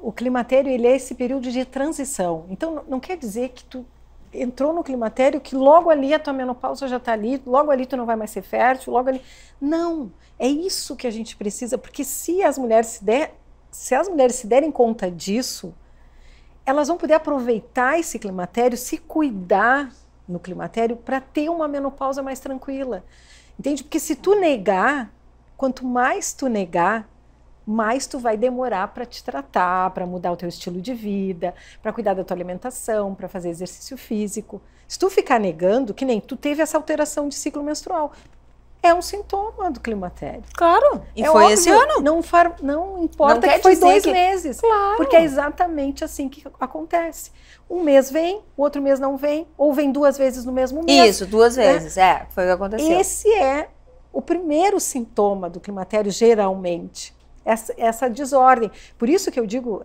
O climatério, ele é esse período de transição. Então, não quer dizer que tu entrou no climatério, que logo ali a tua menopausa já tá ali, logo ali tu não vai mais ser fértil, logo ali... Não, é isso que a gente precisa, porque se as mulheres se derem conta disso, elas vão poder aproveitar esse climatério, se cuidar no climatério para ter uma menopausa mais tranquila. Entende? Porque se tu negar, quanto mais tu negar, mais tu vai demorar para te tratar, para mudar o teu estilo de vida, para cuidar da tua alimentação, para fazer exercício físico. Se tu ficar negando, que nem tu teve essa alteração de ciclo menstrual, é um sintoma do climatério. Claro, e foi óbvio, esse ano. Não importa Não que foi 2 que... meses. Claro. Porque é exatamente assim que acontece. Um mês vem, o outro mês não vem, ou vem 2 vezes no mesmo mês. Isso, 2 vezes, foi o que aconteceu. Esse é o primeiro sintoma do climatério, geralmente. Essa desordem. Por isso que eu digo,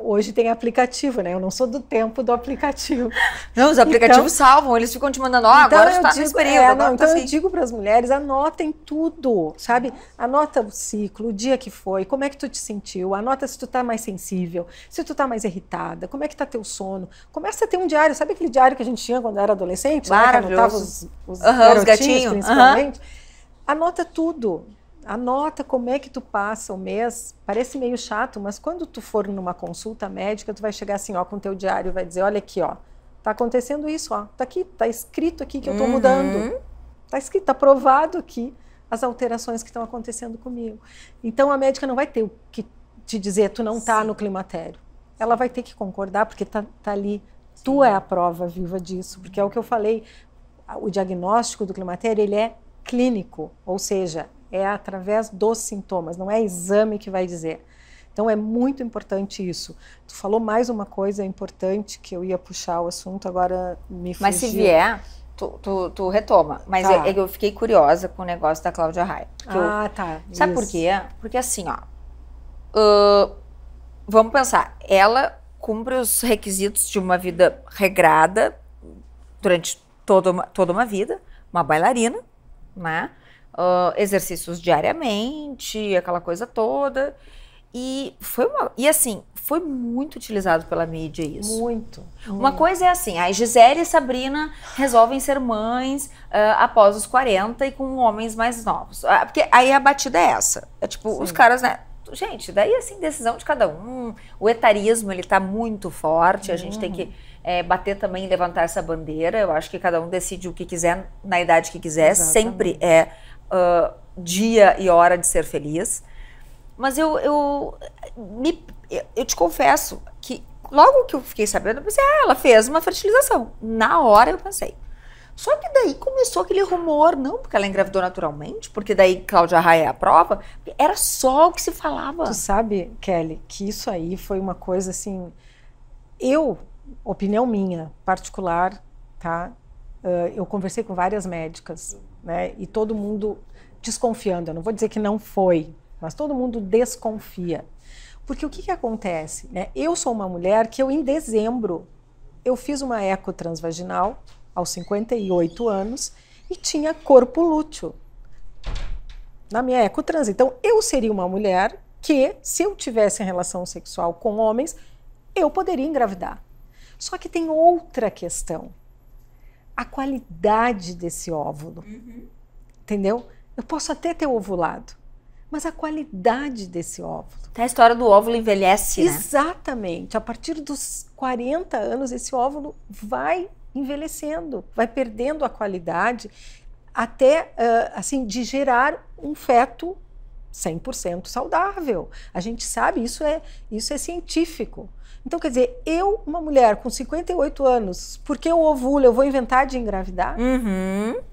hoje tem aplicativo, né? Eu não sou do tempo do aplicativo. Não, os aplicativos salvam, eles ficam te mandando, agora tu tá nesse período. Então eu digo para as mulheres, anotem tudo, sabe? Anota o ciclo, o dia que foi, como é que tu te sentiu, anota se tu tá mais sensível, se tu tá mais irritada, como é que tá teu sono. Começa a ter um diário, sabe aquele diário que a gente tinha quando era adolescente? Maravilhoso. Né? Que anotava os gatinhos, principalmente. Anota tudo. Anota como é que tu passa o mês. Parece meio chato, mas quando tu for numa consulta médica, tu vai chegar assim, ó, com o teu diário e vai dizer, olha aqui, ó, tá acontecendo isso, ó, tá aqui, tá escrito aqui que eu tô mudando. Tá escrito, tá provado aqui as alterações que estão acontecendo comigo. Então a médica não vai ter o que te dizer, tu não tá no climatério. Ela vai ter que concordar, porque tá ali, tu é a prova viva disso, porque é o que eu falei, o diagnóstico do climatério, ele é clínico, ou seja, é através dos sintomas, não é exame que vai dizer. Então é muito importante isso. Tu falou mais uma coisa importante que eu ia puxar o assunto, agora me fugiu. Mas se vier, tu retoma. Mas Tá. eu fiquei curiosa com o negócio da Cláudia Raia. Tá. Sabe por isso. quê? Porque assim, ó. Vamos pensar. Ela cumpre os requisitos de uma vida regrada durante toda uma vida. Uma bailarina, né? Exercícios diariamente, aquela coisa toda. E assim, foi muito utilizado pela mídia isso. Muito. Uma coisa é assim, a Gisele e Sabrina resolvem ser mães após os 40 e com homens mais novos. Porque aí a batida é essa. É tipo, Sim. os caras, né? Gente, daí assim, decisão de cada um. O etarismo, ele tá muito forte. A gente tem que bater também e levantar essa bandeira. Eu acho que cada um decide o que quiser, na idade que quiser. Exatamente. Sempre é dia e hora de ser feliz. Mas eu te confesso que logo que eu fiquei sabendo, eu pensei, ela fez uma fertilização. Na hora eu pensei. Só que daí começou aquele rumor, não porque ela engravidou naturalmente, porque daí Cláudia Raia é a prova, era só o que se falava. Tu sabe, Kelly, que isso aí foi uma coisa assim, opinião minha, particular, tá? Eu conversei com várias médicas, né? E todo mundo desconfiando, eu não vou dizer que não foi, mas todo mundo desconfia. Porque o que acontece, né? Eu sou uma mulher que em dezembro, eu fiz uma eco transvaginal aos 58 anos e tinha corpo lúteo na minha eco trans. Então, eu seria uma mulher que, se eu tivesse relação sexual com homens, eu poderia engravidar. Só que tem outra questão. A qualidade desse óvulo. Entendeu? Eu posso até ter ovulado, mas a qualidade desse óvulo. Até a história do óvulo envelhece, né? Exatamente. A partir dos 40 anos, esse óvulo vai envelhecendo, vai perdendo a qualidade até, assim, de gerar um feto 100% saudável. A gente sabe, isso é científico. Então, quer dizer, uma mulher com 58 anos, porque eu ovulo, eu vou inventar de engravidar?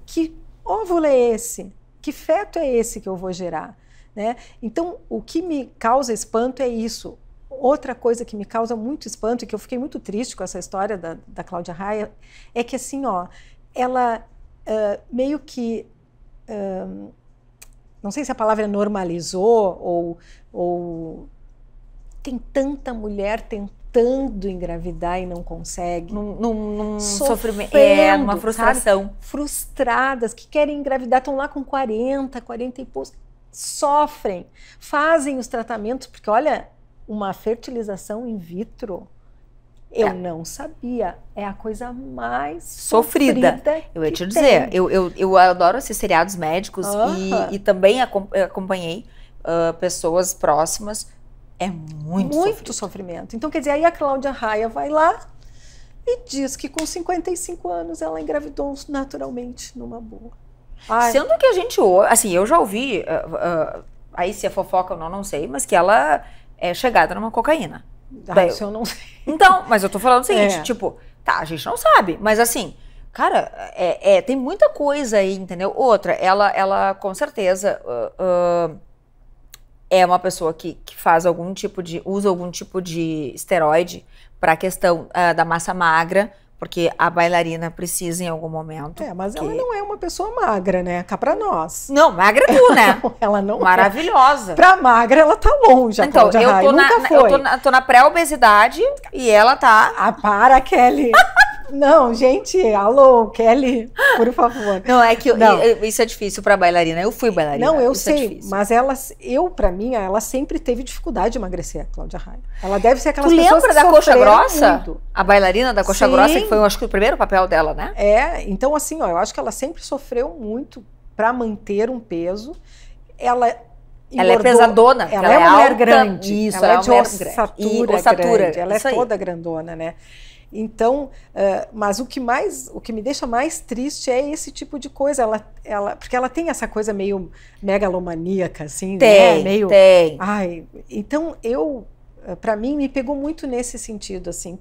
Que óvulo é esse? Que feto é esse que eu vou gerar? Né? Então, o que me causa espanto é isso. Outra coisa que me causa muito espanto, e que eu fiquei muito triste com essa história da Cláudia Raia, é que assim, ela meio que, não sei se a palavra normalizou, ou tem tanta mulher tentando engravidar e não consegue. Num Sofrendo, sofrimento, numa frustração. Sabe? Frustradas, que querem engravidar, estão lá com 40 e poucos, sofrem, fazem os tratamentos, porque olha, uma fertilização in vitro, eu não sabia, é a coisa mais sofrida eu ia te dizer, eu adoro esses seriados médicos e também acompanhei pessoas próximas, é muito sofrimento. Então, quer dizer, aí a Cláudia Raia vai lá e diz que com 55 anos ela engravidou naturalmente, numa boa. Sendo que a gente, assim, eu já ouvi, aí se é fofoca ou não sei, mas que ela é chegada numa cocaína. Isso eu não sei. Então, mas eu tô falando o seguinte, tipo, tá, a gente não sabe, mas assim, cara, tem muita coisa aí, entendeu? Outra, ela com certeza é uma pessoa que faz usa algum tipo de esteroide pra questão da massa magra, porque a bailarina precisa em algum momento. Mas ela não é uma pessoa magra, né? Cá pra nós. Não, magra é tu, né? Ela não maravilhosa. Pra magra, ela tá longe. Então, eu tô na pré-obesidade e ela tá... para, Kelly. Não, gente, alô, Kelly, por favor. Não, é que isso é difícil pra bailarina. Eu fui bailarina. Não, eu isso sei, mas pra mim, ela sempre teve dificuldade de emagrecer, a Cláudia Raia. Ela deve ser aquelas pessoas que lembra da Coxa Grossa? Muito. A bailarina da Coxa Grossa, que foi, acho que, o primeiro papel dela, né? Então assim, eu acho que ela sempre sofreu muito pra manter um peso. Ela é pesadona. Ela é uma mulher grande. Isso, ela é de ossatura grande. Ela é aí. toda grandona, né? Então, mas o que me deixa mais triste é esse tipo de coisa. Porque ela tem essa coisa meio megalomaníaca, assim, tem, né? Tem. Então para mim, me pegou muito nesse sentido, assim,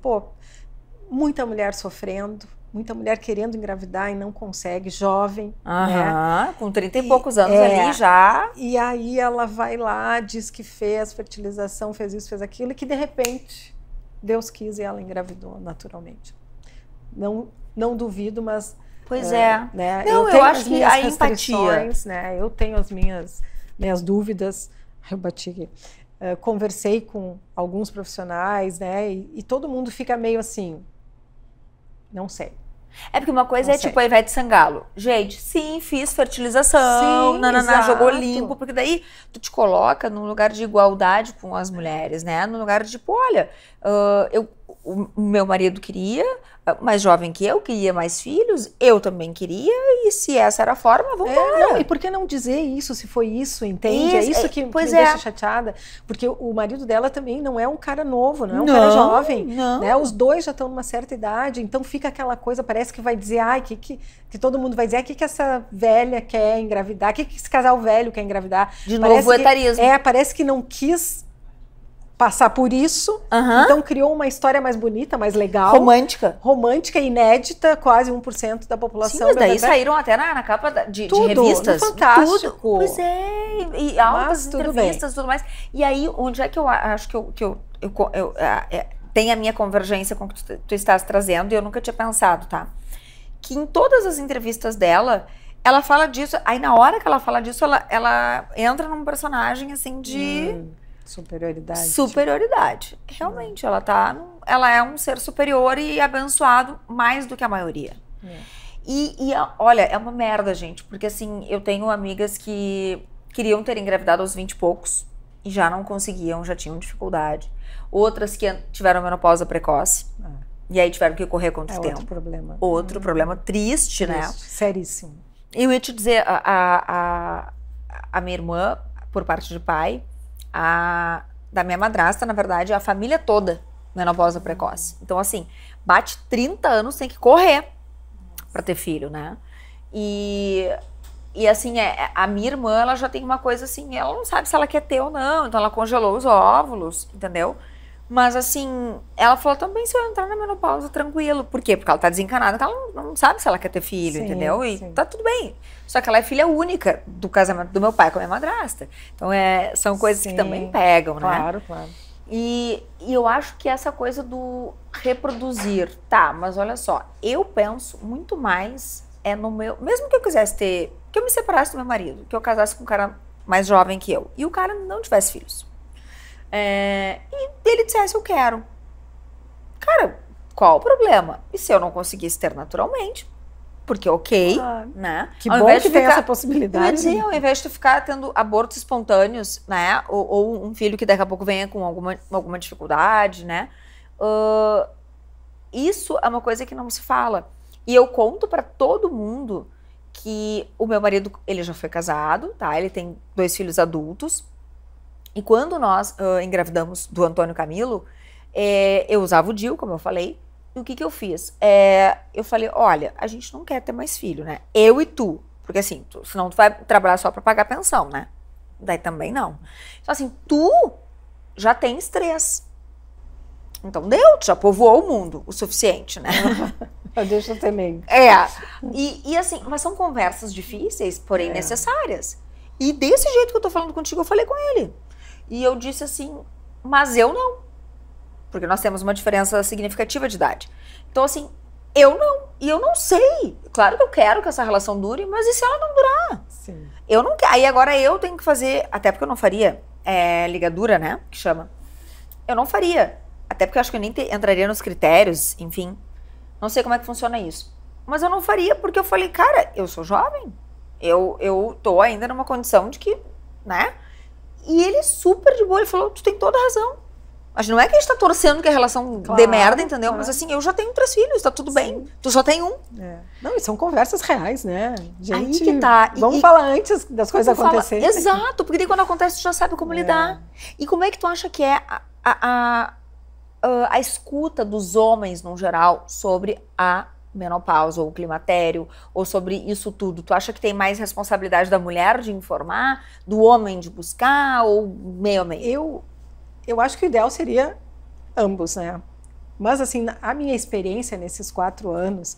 muita mulher sofrendo, muita mulher querendo engravidar e não consegue, jovem, né? Com 30 e poucos anos ali já. E aí ela vai lá, diz que fez fertilização, fez isso, fez aquilo, e que de repente Deus quis e ela engravidou naturalmente. Não duvido, mas Pois é. Né? Não, eu tenho acho as que minhas a empatia. restrições, né? Eu tenho as minhas dúvidas. Eu bati aqui. Conversei com alguns profissionais, né? E todo mundo fica meio assim, não sei. É porque uma coisa Não é sei. tipo a Ivete Sangalo. Gente, sim, fiz fertilização, Sim, nananá, exato. jogou limpo, porque daí tu te coloca num lugar de igualdade com as mulheres, né? No lugar de tipo, olha, o meu marido queria, mais jovem que eu, queria mais filhos, eu também queria, e se essa era a forma, vamos embora. Não, e por que não dizer isso, se foi isso, entende? É isso que me deixa chateada, porque o marido dela também não é um cara novo, não é um cara jovem, né? Os dois já estão numa certa idade, então fica aquela coisa, parece que vai dizer, que todo mundo vai dizer, que essa velha quer engravidar, que esse casal velho quer engravidar. De novo o etarismo. Parece que não quis passar por isso, então criou uma história mais bonita, mais legal. Romântica, inédita, quase 1% da população. Sim, mas daí saíram até na capa de revistas. No Fantástico. Tudo. Pois é, e altas entrevistas e tudo mais. E aí, onde é que eu acho que eu tem a minha convergência com o que tu estás trazendo, e eu nunca tinha pensado, tá? Que em todas as entrevistas dela, ela fala disso, aí na hora que ela fala disso, ela entra num personagem, assim, de... Superioridade. Realmente, ela é um ser superior e abençoado mais do que a maioria. E olha, é uma merda, gente, porque assim, eu tenho amigas que queriam ter engravidado aos 20 e poucos e já não conseguiam, já tinham dificuldade. Outras que tiveram menopausa precoce e aí tiveram que correr contra o tempo. Outro problema triste, né? Seríssimo. Eu ia te dizer, a minha irmã, por parte de pai, da minha madrasta, na verdade, a família toda menopausa precoce. Então, assim, bate 30 anos, tem que correr pra ter filho, né? E assim, a minha irmã, ela já tem uma coisa assim, ela não sabe se ela quer ter ou não, então ela congelou os óvulos, entendeu? Mas assim, ela falou também, se eu entrar na menopausa, tranquilo. Por quê? Porque ela tá desencanada, ela não sabe se ela quer ter filho, entendeu? E tá tudo bem. Só que ela é filha única do casamento do meu pai com a minha madrasta. Então, são coisas que também pegam, né? Claro, claro. E eu acho que essa coisa do reproduzir, tá, mas olha só, eu penso muito mais no meu... Mesmo que eu quisesse ter... Que eu me separasse do meu marido, que eu casasse com um cara mais jovem que eu, e o cara não tivesse filhos. E ele dissesse, eu quero. Cara, qual o problema? E se eu não conseguisse ter naturalmente? Porque né? Que bom que tem essa possibilidade. Eu ia dizer, ao invés de ficar tendo abortos espontâneos, né? Ou um filho que daqui a pouco venha com alguma dificuldade, né? Isso é uma coisa que não se fala. E eu conto pra todo mundo que o meu marido, ele já foi casado, tá? Ele tem 2 filhos adultos. E quando nós engravidamos do Antônio Camilo, eu usava o DIU, como eu falei. E o que eu fiz? Eu falei, olha, a gente não quer ter mais filho, né? Eu e tu. Porque assim, senão tu vai trabalhar só pra pagar pensão, né? Daí também não. Então assim, tu já tens 3. Então deu, tu já povoou o mundo o suficiente, né? Deixa eu ter meio. E assim, mas são conversas difíceis, porém necessárias. E desse jeito que eu tô falando contigo, eu falei com ele. E eu disse assim, mas eu não. Porque nós temos uma diferença significativa de idade. Então assim, eu não. E eu não sei. Claro que eu quero que essa relação dure, mas e se ela não durar? Sim. Eu não quero. Aí agora eu tenho que fazer, até porque eu não faria ligadura, né? Que chama. Eu não faria. Até porque eu acho que eu nem entraria nos critérios, enfim. Não sei como é que funciona isso. Mas eu não faria porque eu falei, cara, eu sou jovem. Eu tô ainda numa condição de que, né? E ele super de boa, ele falou, tu tem toda a razão. Mas não é que a gente tá torcendo que a relação dê merda, entendeu? Mas assim, eu já tenho 3 filhos, tá tudo bem. Tu só tem 1. Não, e são conversas reais, né? Gente, aí que tá. Vamos falar antes das coisas acontecerem. Exato, porque daí quando acontece tu já sabe como lidar. E como é que tu acha que é a escuta dos homens, no geral, sobre a menopausa ou o climatério, ou sobre isso tudo? Tu acha que tem mais responsabilidade da mulher de informar, do homem de buscar, ou meio a meio? Eu acho que o ideal seria ambos, né? Mas assim, a minha experiência nesses 4 anos,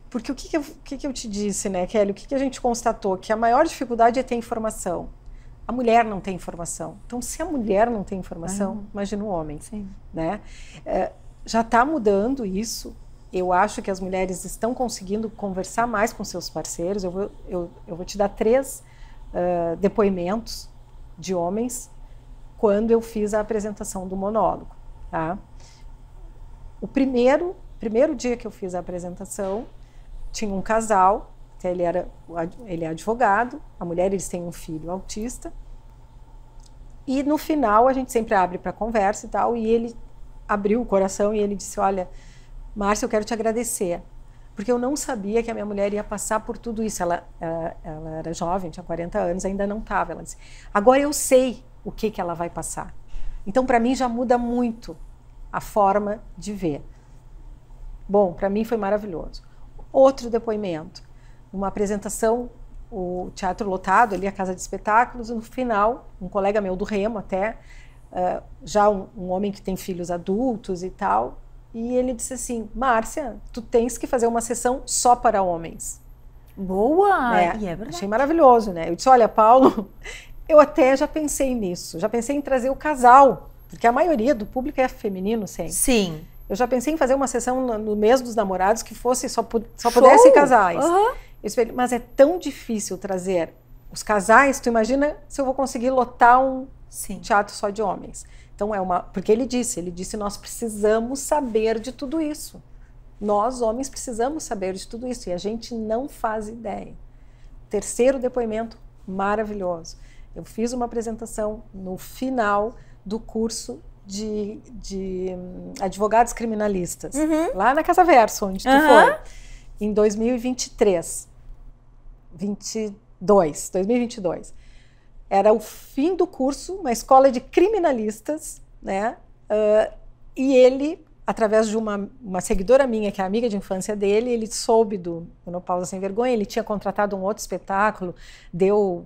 porque o que eu te disse, né, Kelly? O que a gente constatou? Que a maior dificuldade é ter informação. A mulher não tem informação. Então, se a mulher não tem informação, imagina o homem, né? Já está mudando isso. eu acho que as mulheres estão conseguindo conversar mais com seus parceiros. Eu vou te dar 3 depoimentos de homens quando eu fiz a apresentação do monólogo, tá? O primeiro dia que eu fiz a apresentação, tinha um casal, que ele é advogado, a mulher, eles têm um filho autista, e no final a gente sempre abre para conversa e tal, e ele abriu o coração e ele disse, olha, Márcia, eu quero te agradecer, porque eu não sabia que a minha mulher ia passar por tudo isso. Ela era jovem, tinha 40 anos, ainda não estava. Ela disse, agora eu sei o que ela vai passar. Então, para mim, já muda muito a forma de ver. Bom, para mim foi maravilhoso. Outro depoimento, uma apresentação, o teatro lotado, ali a casa de espetáculos, e no final, um colega meu do Remo até, já um homem que tem filhos adultos e tal, e ele disse assim, Márcia, tu tens que fazer uma sessão só para homens. Boa! Né? E é verdade. Achei maravilhoso, né? Eu disse, olha, Paulo, eu até já pensei nisso, já pensei em trazer o casal, porque a maioria do público é feminino sempre. Sim. Eu já pensei em fazer uma sessão no mês dos namorados que fosse só pudesse casais. Uhum. Mas é tão difícil trazer os casais, tu imagina se eu vou conseguir lotar um teatro só de homens. Então porque ele disse, nós precisamos saber de tudo isso. Nós, homens, precisamos saber de tudo isso e a gente não faz ideia. Terceiro depoimento maravilhoso. Eu fiz uma apresentação no final do curso de advogados criminalistas, lá na Casa Verso, onde tu foi, em 2022. Era o fim do curso, uma escola de criminalistas, né? E ele, através de uma seguidora minha, que é amiga de infância dele, ele soube do Menopausa Sem Vergonha, ele tinha contratado um outro espetáculo, deu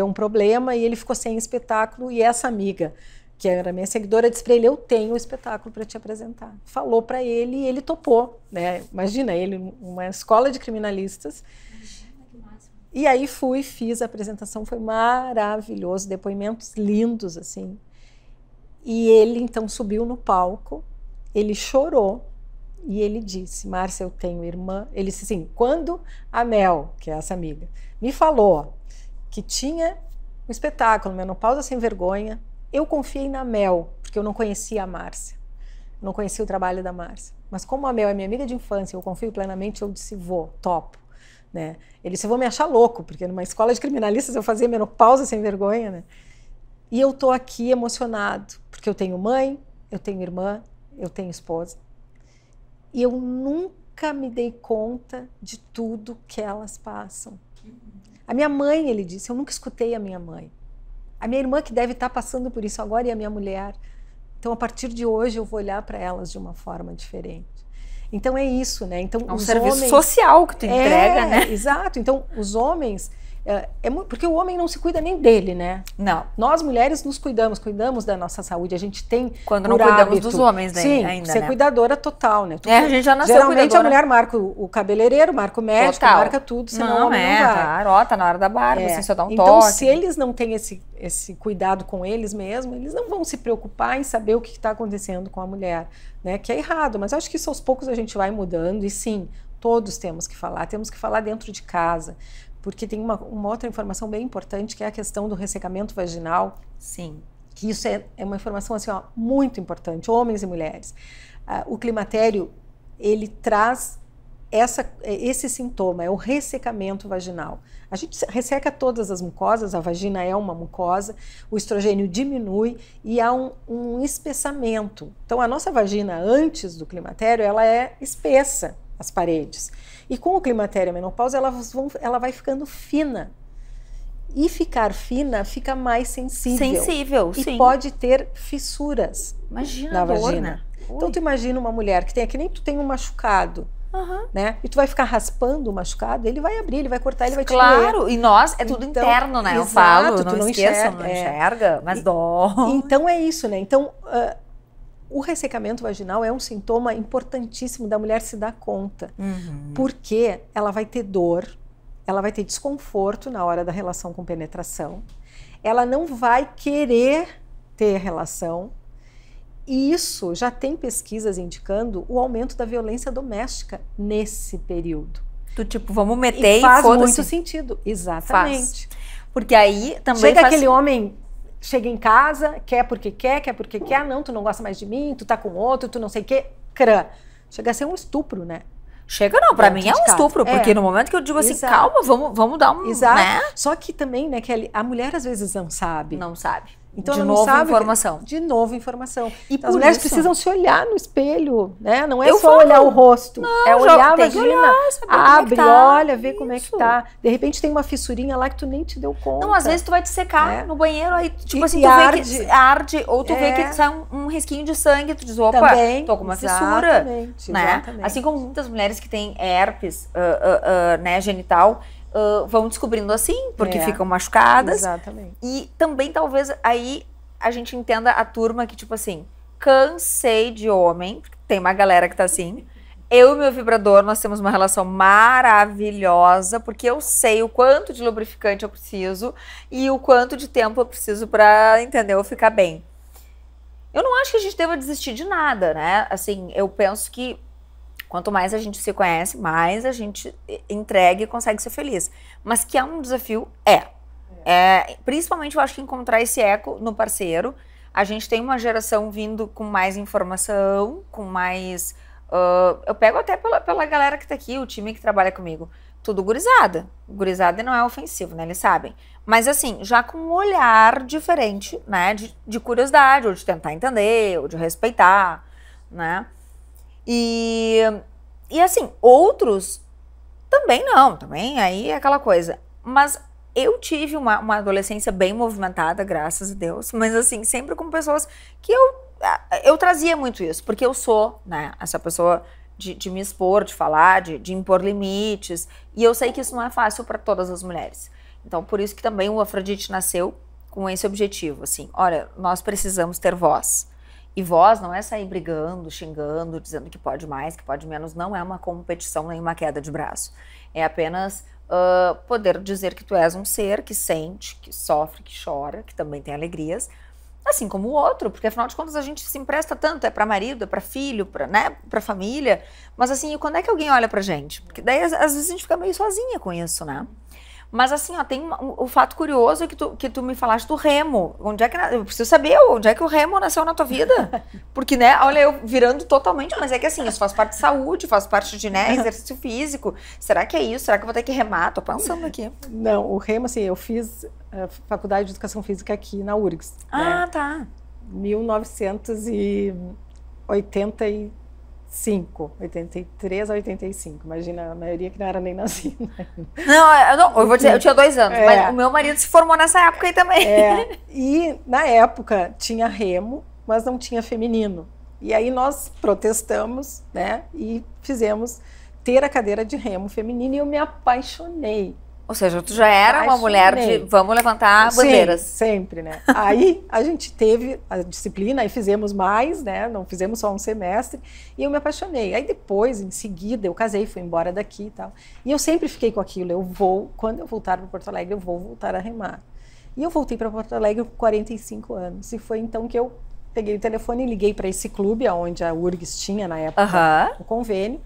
um problema e ele ficou sem espetáculo, e essa amiga, que era minha seguidora, disse para ele, eu tenho o espetáculo para te apresentar. Falou para ele e ele topou, né? Imagina, ele, uma escola de criminalistas. E aí fiz a apresentação, foi maravilhoso, depoimentos lindos, assim. E ele, então, subiu no palco, ele chorou e ele disse, Márcia, eu tenho irmã. Ele disse assim, quando a Mel, que é essa amiga, me falou que tinha um espetáculo, Menopausa Sem Vergonha, eu confiei na Mel, porque eu não conhecia a Márcia, não conhecia o trabalho da Márcia. Mas como a Mel é minha amiga de infância, eu confio plenamente, eu disse, topo. Né? Ele disse, vou me achar louco, porque numa escola de criminalistas eu fazia Menopausa Sem Vergonha, né? E eu tô aqui emocionado, porque eu tenho mãe, eu tenho irmã, eu tenho esposa. E eu nunca me dei conta de tudo que elas passam. A minha mãe, ele disse, eu nunca escutei a minha mãe. A minha irmã que deve estar passando por isso agora e a minha mulher. Então, a partir de hoje, eu vou olhar para elas de uma forma diferente. Então é isso, né? Então, é um serviço social que tu entrega, né? Exato. Então, os homens... porque o homem não se cuida nem dele, né? Não. Nós, mulheres, nos cuidamos da nossa saúde. A gente tem quando não cuidamos dos homens sim, ainda, ser cuidadora total, né? A gente já nasceu geralmente cuidadora. A mulher marca o cabeleireiro, marca o médico, total. marca tudo, senão o homem não vai. Claro, tá na hora da barba, assim, só dá um então, toque. se eles não têm esse cuidado com eles mesmos, eles não vão se preocupar em saber o que está acontecendo com a mulher, né? Que é errado, mas acho que isso aos poucos a gente vai mudando e sim, todos temos que falar dentro de casa, porque tem uma outra informação bem importante, que é a questão do ressecamento vaginal. Sim. Que isso é uma informação assim, muito importante, homens e mulheres. O climatério, ele traz esse sintoma, é o ressecamento vaginal. A gente resseca todas as mucosas, a vagina é uma mucosa, o estrogênio diminui e há um espessamento. Então, a nossa vagina, antes do climatério, ela é espessa, as paredes. E com o climatério e a menopausa, ela vai ficando fina. E ficar fina fica mais sensível. E sim. pode ter fissuras na vagina. Né? Então, tu imagina uma mulher que que nem tu tem um machucado, né? E tu vai ficar raspando o machucado, ele vai abrir, ele vai cortar, ele vai te doer. Claro, e nós, é tudo interno, né? Eu falo, não esqueçam, não enxerga, mas dói. Então é isso, né? Então, o ressecamento vaginal é um sintoma importantíssimo da mulher se dar conta. Porque ela vai ter dor, ela vai ter desconforto na hora da relação com penetração, ela não vai querer ter relação E isso já tem pesquisas indicando o aumento da violência doméstica nesse período. Do tipo, vamos meter E faz foda-se. muito sentido, exatamente. Porque aí também Chega faz... aquele homem, chega em casa, quer porque quer, não, tu não gosta mais de mim, tu tá com outro, tu não sei o quê, crã. Chega a ser um estupro, né? Chega não, pra Dentro mim é de um casa. estupro, porque É. no momento que eu digo assim, Exato. calma, vamos dar um, Exato. né? Só que também, né, Kelly, a mulher às vezes não sabe. Não sabe. Então de ela não novo sabe informação. De novo informação. E Então, as por mulheres isso- precisam se olhar no espelho, né? Não é Eu só falo, olhar o rosto, é já olhar a tem que vagina, olhar, saber como é que abre, tá. olha, vê como é que Isso. tá. De repente tem uma fissurinha lá que tu nem te deu conta. Não, às vezes tu vai te secar É. no banheiro, aí tipo E- assim, e tu vê arde. que arde, ou tu vê É. que sai um risquinho de sangue, tu diz, opa, Também, tô com uma fissura. exatamente, Né? exatamente. Assim como muitas mulheres que têm herpes né, genital, vão descobrindo assim, porque É. ficam machucadas. Exatamente. E também talvez aí a gente entenda a turma que tipo assim, cansei de homem, porque tem uma galera que tá assim. Eu e meu vibrador, nós temos uma relação maravilhosa, porque eu sei o quanto de lubrificante eu preciso e o quanto de tempo eu preciso pra, entendeu, ficar bem. Eu não acho que a gente deva desistir de nada, né? Assim, eu penso que quanto mais a gente se conhece, mais a gente entrega e consegue ser feliz. Mas que é um desafio, principalmente eu acho que encontrar esse eco no parceiro. A gente tem uma geração vindo com mais informação, com mais... eu pego até pela galera que tá aqui, o time que trabalha comigo. Tudo gurizada. Gurizada não é ofensivo, né? Eles sabem. Mas assim, já com um olhar diferente, né? De curiosidade, ou de tentar entender, ou de respeitar, né? E assim, outros também não, também aí é aquela coisa. Mas eu tive uma adolescência bem movimentada, graças a Deus, mas assim, sempre com pessoas que eu trazia muito isso, porque eu sou, né, essa pessoa de me expor, de falar, de impor limites, e eu sei que isso não é fácil para todas as mulheres. Então, por isso que também o Afrodite nasceu com esse objetivo, assim, olha, nós precisamos ter voz. E voz não é sair brigando, xingando, dizendo que pode mais, que pode menos, não é uma competição nem uma queda de braço. É apenas poder dizer que tu és um ser que sente, que sofre, que chora, que também tem alegrias, assim como o outro, porque afinal de contas a gente se empresta tanto, é para marido, é para filho, para família, mas assim, quando é que alguém olha pra gente? Porque daí às vezes a gente fica meio sozinha com isso, né? Mas assim, ó, tem o fato curioso que tu me falaste do remo. Onde é que eu preciso saber onde é que o remo nasceu na tua vida? Porque, né, olha, eu virando totalmente, mas é que assim, isso faz parte de saúde, faz parte de, né, exercício físico. Será que é isso? Será que eu vou ter que remar? Tô pensando aqui. Não, o remo, assim, eu fiz faculdade de educação física aqui na URGS. Ah, né? tá. 1985, 83 a 85. Imagina, a maioria que não era nem nascida. Não, eu vou dizer, eu tinha 2 anos, É. mas o meu marido se formou nessa época aí também. E na época tinha remo, mas não tinha feminino. E aí nós protestamos, né? E fizemos ter a cadeira de remo feminino e eu me apaixonei. Ou seja, tu já era uma mulher de Apaixonei. vamos levantar bandeiras. Sim, sempre, né? Aí a gente teve a disciplina e fizemos mais, né? Não fizemos só um semestre e eu me apaixonei. Aí depois, em seguida, eu casei, fui embora daqui e tal. E eu sempre fiquei com aquilo, quando eu voltar para Porto Alegre, eu vou voltar a remar. E eu voltei para Porto Alegre com 45 anos. E foi então que eu peguei o telefone e liguei para esse clube, onde a URGS tinha na época o convênio.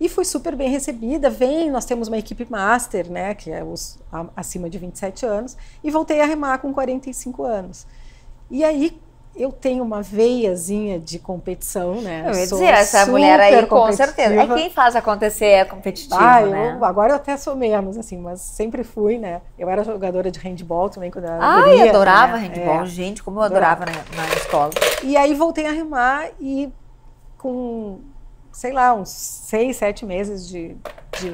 E fui super bem recebida. Nós temos uma equipe master, né, que é os acima de 27 anos, e voltei a remar com 45 anos. E aí eu tenho uma veiazinha de competição, né? Eu ia dizer, essa mulher aí com certeza. É quem faz acontecer é competitivo, né? Agora eu até sou menos, assim, mas sempre fui, né? Eu era jogadora de handball também quando eu era Ai, guria, adorava né? handball. Gente, como eu adorava na escola. E aí voltei a remar e com, sei lá, uns 6, 7 meses de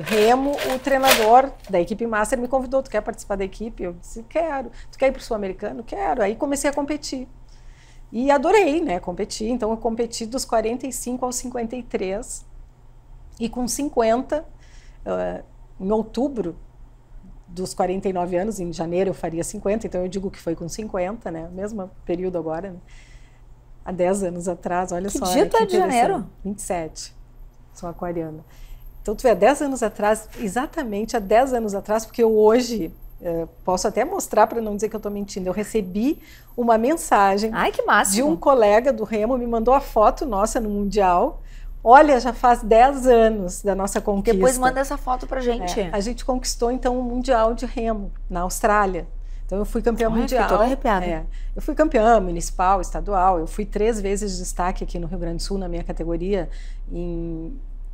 remo, o treinador da equipe master me convidou, tu quer participar da equipe? Eu disse, quero. Tu quer ir pro Sul-Americano? Quero. Aí comecei a competir. E adorei, né, competir. Então eu competi dos 45 aos 53 e com 50, em outubro dos 49 anos, em janeiro eu faria 50, então eu digo que foi com 50, né, mesmo período agora, né? Há 10 anos atrás, olha só. Que dia tu é de janeiro? 27, sou aquariana. Então tu vê, há 10 anos atrás, exatamente há 10 anos atrás, porque eu hoje Posso até mostrar para não dizer que eu estou mentindo. Eu recebi uma mensagem Ai, que máximo. de um colega do remo, me mandou a foto nossa no Mundial. Olha, já faz 10 anos da nossa conquista. Depois manda essa foto pra gente. A gente conquistou, então, o Mundial de Remo, na Austrália. Então, eu fui campeã mundial. Fiquei toda arrepiada. Eu fui campeã municipal, estadual. Eu fui 3 vezes de destaque aqui no Rio Grande do Sul, na minha categoria.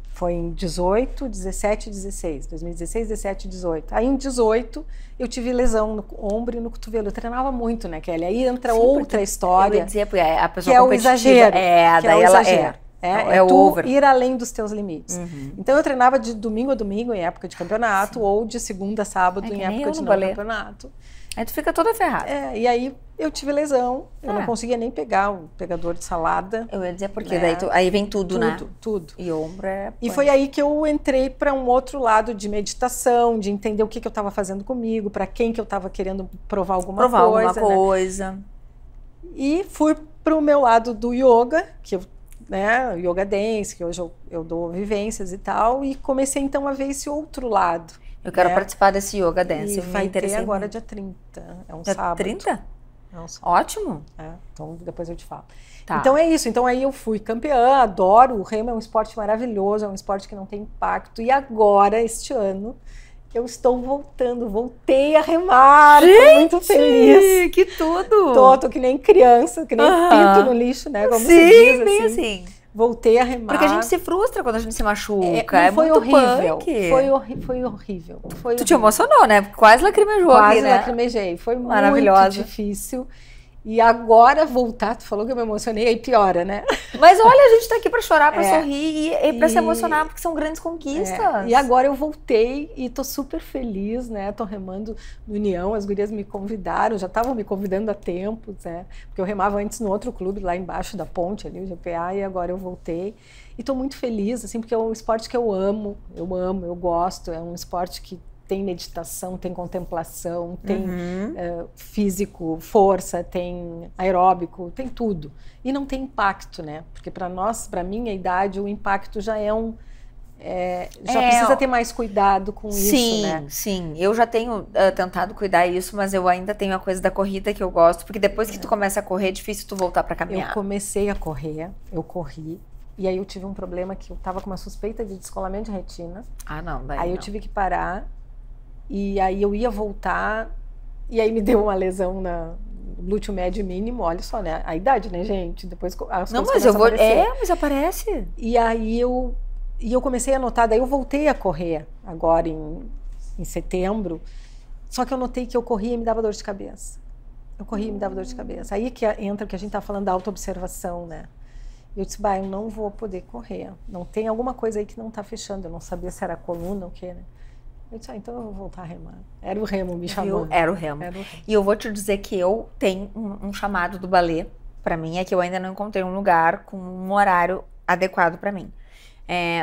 Foi em 18, 17 e 16. 2016, 17 e 18. Aí, em 18, eu tive lesão no ombro e no cotovelo. Eu treinava muito, né, Kelly? Aí entra outra história. Eu ia dizer, porque a pessoa que é o competitiva, exagero. daí ela exagero. É o tu over. ir além dos teus limites. Então eu treinava de domingo a domingo em época de campeonato ou de segunda a sábado em época de não campeonato. Aí tu fica toda ferrada. E aí eu tive lesão, eu não conseguia nem pegar o pegador de salada. Eu ia dizer porque daí aí vem tudo, né? Tudo. E ombro E foi aí que eu entrei para um outro lado de meditação, de entender o que eu estava fazendo comigo, para quem que eu estava querendo provar alguma coisa. Né? E fui para o meu lado do yoga, que eu yoga dance, que hoje eu dou vivências e tal, e comecei então a ver esse outro lado. Eu quero participar desse yoga dance. E vai ter agora dia 30, é um sábado. 30? É um sábado. Ótimo. Então depois eu te falo. Tá. Então é isso, então aí eu fui campeã, adoro, o remo é um esporte maravilhoso, é um esporte que não tem impacto, e agora, este ano, eu estou voltei a remar, tô muito feliz. Que tudo! Tô que nem criança, que nem pinto no lixo, né? Como Sim, se diz, bem assim. Voltei a remar. Porque a gente se frustra quando a gente se machuca. Foi muito horrível. punk. Foi horrível. Tu te emocionou, né? Quase lacrimejou aqui, né? Quase lacrimejei. Foi maravilhosa. Muito difícil. E agora voltar, tu falou que eu me emocionei, aí piora, né? Mas olha, a gente tá aqui pra chorar, pra sorrir e pra se emocionar, porque são grandes conquistas. E agora eu voltei e tô super feliz, né? Tô remando no União, as gurias me convidaram, já estavam me convidando há tempos, né? Porque eu remava antes no outro clube, lá embaixo da ponte, ali, o GPA, e agora eu voltei. E tô muito feliz, assim, porque é um esporte que eu amo, eu gosto, é um esporte que tem meditação, tem contemplação, tem físico, força, tem aeróbico, tem tudo. E não tem impacto, né? Porque para minha idade, o impacto já precisa ter mais cuidado com isso, né? Sim. Eu já tenho tentado cuidar isso, mas eu ainda tenho a coisa da corrida que eu gosto, porque depois que tu começa a correr, é difícil tu voltar para caminhar. Eu comecei a correr, eu corri, e aí eu tive um problema que eu tava com uma suspeita de descolamento de retina. Aí eu tive que parar. E aí eu ia voltar, e aí me deu uma lesão no glúteo médio mínimo, olha só, né? A idade, né, gente? Depois as não, coisas mas eu vou. aparecer. Mas aparece. E aí eu comecei a notar, daí eu voltei a correr agora em setembro, só que eu notei que eu corria e me dava dor de cabeça. Aí que entra o que a gente tá falando da autoobservação, né? Eu disse, eu não vou poder correr. Não tem alguma coisa aí que não tá fechando. Eu não sabia se era a coluna ou o quê, né? Eu disse, então eu vou voltar a remar. Era o remo me chamando. Era o remo. E eu vou te dizer que eu tenho um chamado do balé, pra mim, é que eu ainda não encontrei um lugar com um horário adequado pra mim.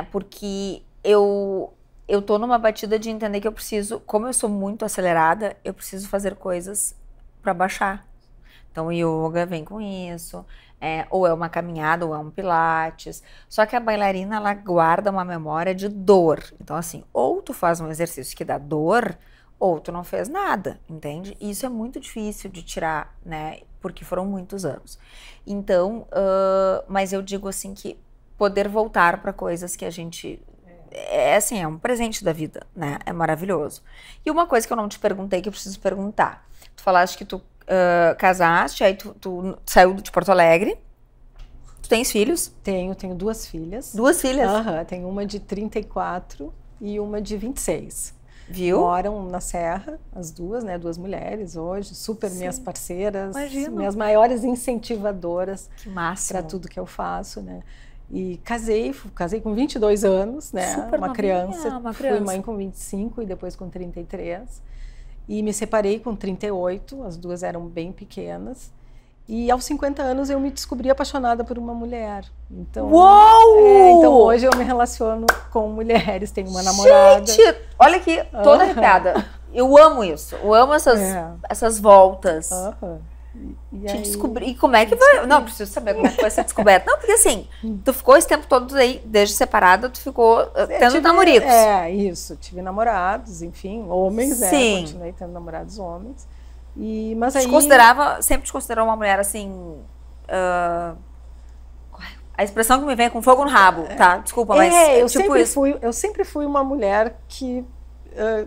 Porque eu tô numa batida de entender que eu preciso, como eu sou muito acelerada, eu preciso fazer coisas pra baixar. Então o yoga vem com isso, ou é uma caminhada, ou é um pilates. Só que a bailarina, ela guarda uma memória de dor. Então assim, ou tu faz um exercício que dá dor, ou tu não fez nada, entende? E isso é muito difícil de tirar, né? Porque foram muitos anos. Então, mas eu digo assim que poder voltar para coisas que a gente... assim, é um presente da vida, né? É maravilhoso. E uma coisa que eu não te perguntei, que eu preciso perguntar. Tu falaste que tu casaste, aí tu saiu de Porto Alegre. Tu tens filhos? Tenho 2 filhas. 2 filhas? Tenho uma de 34 e uma de 26. Viu? Moram na Serra, as duas, né? 2 mulheres hoje, super minhas parceiras, Imagino. Minhas maiores incentivadoras. Que máximo. Para tudo que eu faço, né? E casei com 22 anos, né? Super uma novinha, criança. uma Fui criança. mãe com 25 e depois com 33. E me separei com 38, as duas eram bem pequenas. E aos 50 anos eu me descobri apaixonada por uma mulher. Então, Uou! Então hoje eu me relaciono com mulheres, tenho uma namorada. Gente, olha aqui, toda arrepiada. Eu amo isso, eu amo essas voltas. E Te aí, descobri. E como é que vai? Não, preciso saber como é que foi essa descoberta. Não, porque assim, tu ficou esse tempo todo aí, desde separada, tu ficou tendo namoricos. Isso. Tive namorados, enfim, homens, Sim. continuei tendo namorados homens. Mas aí... Sempre te considerou uma mulher assim... a expressão que me vem é com fogo no rabo, tá? Desculpa, mas eu tipo isso. sempre fui uma mulher que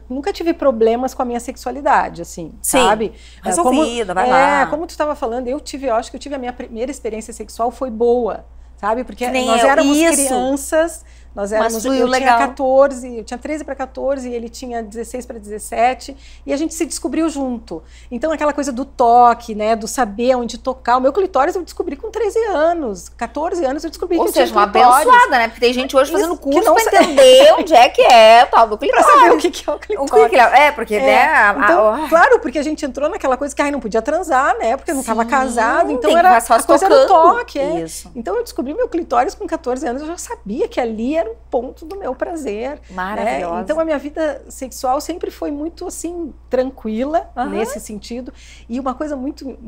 nunca tive problemas com a minha sexualidade, assim, Sim, sabe? resolvida, vai lá. Como tu estava falando, eu acho que eu tive a minha primeira experiência sexual foi boa, sabe? Porque Nem nós eu. éramos Isso. crianças, eu fluiu tinha legal. 14, eu tinha 13 para 14 e ele tinha 16 para 17 e a gente se descobriu junto. Então aquela coisa do toque, né, do saber onde tocar. O meu clitóris eu descobri com 13 anos, 14 anos eu descobri Ou que eu seja, tinha uma clitóris. abençoada, né? Porque tem gente hoje fazendo Isso, que curso não pra entender onde é que é o tal do Pra clitóris. saber o que é o clitóris. Porque, né? Então, claro, porque a gente entrou naquela coisa que não podia transar, né? Porque não estava Sim, casado, então tem que era só a coisa tocando. do toque. Isso. Então eu descobri meu clitóris com 14 anos, eu já sabia que ali era o ponto do meu prazer. Maravilhosa. Né? Então a minha vida sexual sempre foi muito assim tranquila nesse sentido. E uma coisa muito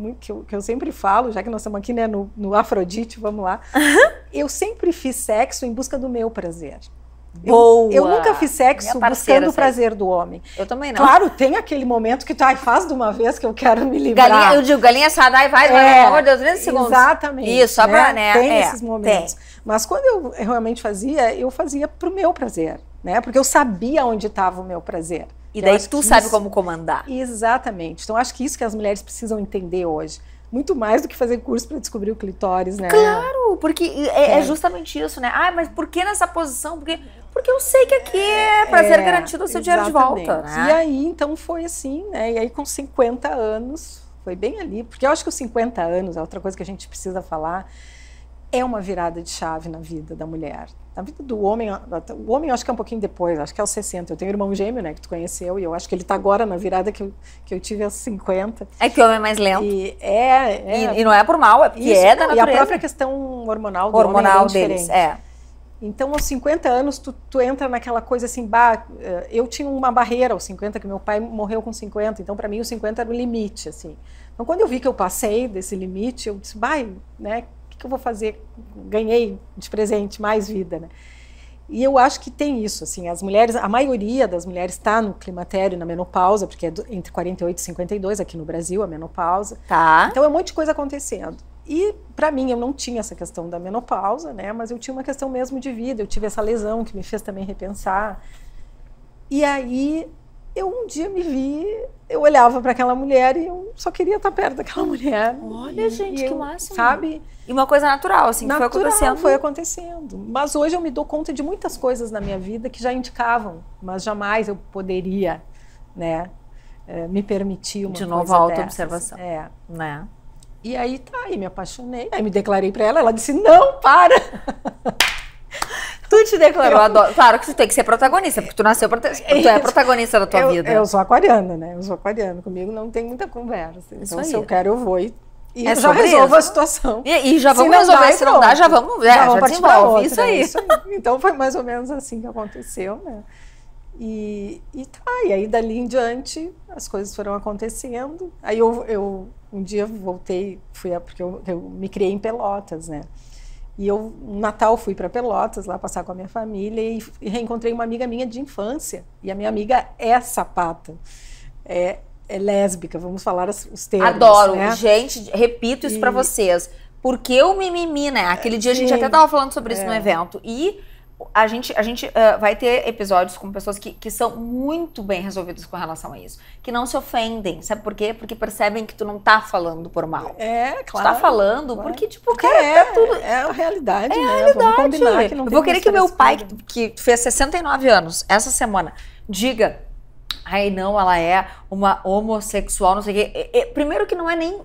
que eu sempre falo, já que nós estamos aqui, né, no Afrodite, vamos lá. Eu sempre fiz sexo em busca do meu prazer. Boa! Eu nunca fiz sexo buscando o prazer do homem. Eu também não. Claro, tem aquele momento que tu faz de uma vez que eu quero me livrar. Eu digo, galinha assada, vai, pelo amor de Deus, 30 segundos. Exatamente. Isso, só pra, né? Tem esses momentos. Tem. Mas quando eu realmente fazia, eu fazia pro meu prazer, né? Porque eu sabia onde estava o meu prazer. E daí tu sabe como comandar. Exatamente. Então, acho que isso que as mulheres precisam entender hoje. Muito mais do que fazer curso para descobrir o clitóris, né? Claro, porque é justamente isso, né? Ah, mas por que nessa posição? Porque eu sei que aqui é prazer garantido o seu dinheiro de volta, né? E aí, então, foi assim, né? E aí, com 50 anos, foi bem ali. Porque eu acho que os 50 anos, é outra coisa que a gente precisa falar, é uma virada de chave na vida da mulher. Na vida do homem, o homem eu acho que é um pouquinho depois, acho que é aos 60. Eu tenho um irmão gêmeo, né, que tu conheceu, e eu acho que ele está agora na virada que eu tive aos 50. É que o homem é mais lento. E não é por mal, é porque é da natureza. E a própria questão hormonal do homem é bem deles, diferente. Então, aos 50 anos, tu entra naquela coisa assim, eu tinha uma barreira aos 50, que meu pai morreu com 50, então para mim os 50 era o limite, assim. Então, quando eu vi que eu passei desse limite, eu disse, né, o que eu vou fazer? Ganhei de presente mais vida, né? E eu acho que tem isso, assim, as mulheres, a maioria das mulheres está no climatério, na menopausa, porque é entre 48 e 52 aqui no Brasil, a menopausa. Tá. Então é um monte de coisa acontecendo. E para mim eu não tinha essa questão da menopausa, né? Mas eu tinha uma questão mesmo de vida, eu tive essa lesão que me fez também repensar. E aí eu um dia me vi, eu olhava para aquela mulher e eu só queria estar perto daquela mulher. Olha, gente, que máximo. Sabe? E uma coisa natural, assim, que foi acontecendo. Mas hoje eu me dou conta de muitas coisas na minha vida que já indicavam, mas jamais eu poderia, né, me permitir uma coisa de novo a autoobservação. Né? E aí me apaixonei, aí me declarei para ela disse, não, para! Tu te declarou, adoro. Claro que tu tem que ser protagonista, porque tu nasceu tu é protagonista da tua vida. Eu sou aquariana, né? Eu sou aquariana, comigo não tem muita conversa. Então, se eu quero, eu vou e já resolvo a situação. E já vamos resolver, se não dá, já vamos desenvolve. Isso aí. Então foi mais ou menos assim que aconteceu, né? E aí dali em diante as coisas foram acontecendo. Aí eu um dia voltei, porque eu me criei em Pelotas, né? E no Natal fui para Pelotas, lá passar com a minha família, e reencontrei uma amiga minha de infância. E a minha amiga é sapata, é lésbica, vamos falar os termos. Adoro, né? Gente, repito isso para vocês. Porque o mimimi, né? Aquele dia a gente até tava falando sobre isso no evento. E a gente vai ter episódios com pessoas que são muito bem resolvidas com relação a isso. Que não se ofendem. Sabe por quê? Porque percebem que tu não tá falando por mal. Claro. Tu tá falando porque, tipo, porque cara, tá tudo... É a realidade, né? A realidade. Vamos combinar que não eu tem vou querer que meu pai, vida. que fez 69 anos, essa semana, diga, ai não, ela é uma homossexual, não sei o quê. Primeiro que não é nem...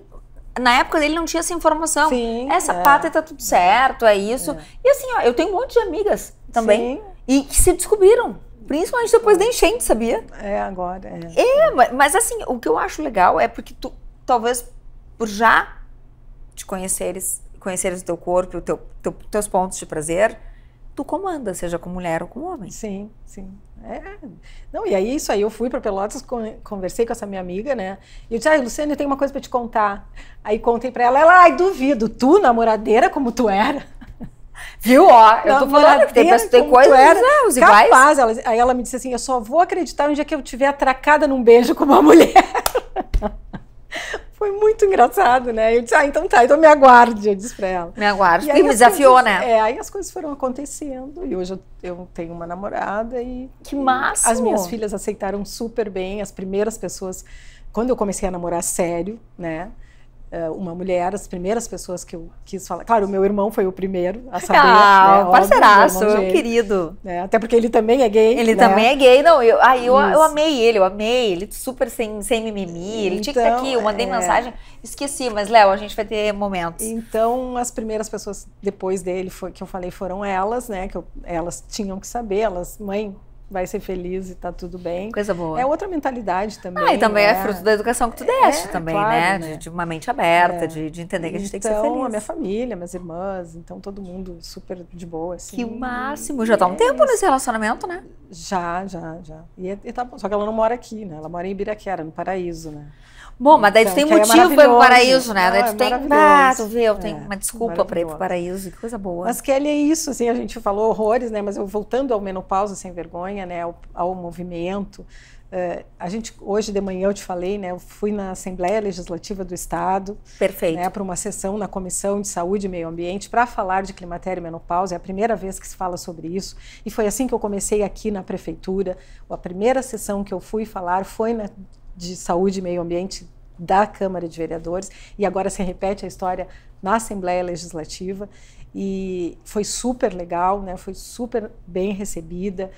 Na época dele não tinha essa informação. Sim, essa pata tá tudo certo, é isso. E assim, ó, eu tenho um monte de amigas também. Sim. E que se descobriram. Principalmente depois da enchente, sabia? Agora. Mas assim, o que eu acho legal é porque tu, talvez, por já te conheceres o teu corpo, teus pontos de prazer, tu comanda, seja com mulher ou com homem. Sim. Não, e aí isso aí, eu fui para Pelotas, conversei com essa minha amiga, né? E eu disse, Luciane, eu tenho uma coisa para te contar. Aí contei para ela, ai, duvido, tu, namoradeira como tu era. Viu? Ó, eu tô falando que tem coisas, os iguais. Capaz, aí ela me disse assim, eu só vou acreditar no dia que eu tiver atracada num beijo com uma mulher. Foi muito engraçado, né? Eu disse, então tá, então me aguarde, eu disse pra ela. Me aguarde, porque me desafiou, né? Aí as coisas foram acontecendo, e hoje eu tenho uma namorada e... Que máximo! As minhas filhas aceitaram super bem, as primeiras pessoas, quando eu comecei a namorar sério, né? Uma mulher, as primeiras pessoas que eu quis falar. Claro, o meu irmão foi o primeiro a saber. Né? Parceiraço, meu querido. Né? Até porque ele também é gay. Ele também é gay. Não, eu amei ele, Ele super sem mimimi. Ele tinha que estar aqui. Eu mandei mensagem, esqueci, mas Léo, a gente vai ter momentos. Então, as primeiras pessoas depois dele que eu falei foram elas, né? Elas tinham que saber, mãe, vai ser feliz e tá tudo bem. Coisa boa. É outra mentalidade também. E também é fruto da educação que tu deste também, claro, né? De uma mente aberta, de entender que a gente tem que ser feliz. Então, a minha família, minhas irmãs, então todo mundo super de boa, assim. Que máximo! Já tá um tempo nesse relacionamento, né? Já. E tá bom. Só que ela não mora aqui, né? Ela mora em Ibiraquera, no Paraíso, né? Bom, mas daí tu tem motivo para ir pro Paraíso, né? Daí tu tem, tu vê, eu tenho uma desculpa para ir pro Paraíso, que coisa boa. Mas, Kelly, é isso, assim, a gente falou horrores, né? Mas eu voltando ao Menopausa Sem Vergonha, né? Ao movimento, hoje de manhã eu te falei, né? Eu fui na Assembleia Legislativa do Estado. Perfeito. Né, para uma sessão na Comissão de Saúde e Meio Ambiente para falar de climatério e menopausa. É a primeira vez que se fala sobre isso. E foi assim que eu comecei aqui na Prefeitura. A primeira sessão que eu fui falar foi de Saúde e Meio Ambiente da Câmara de Vereadores, e agora se repete a história na Assembleia Legislativa, e foi super legal, né? Foi super bem recebida,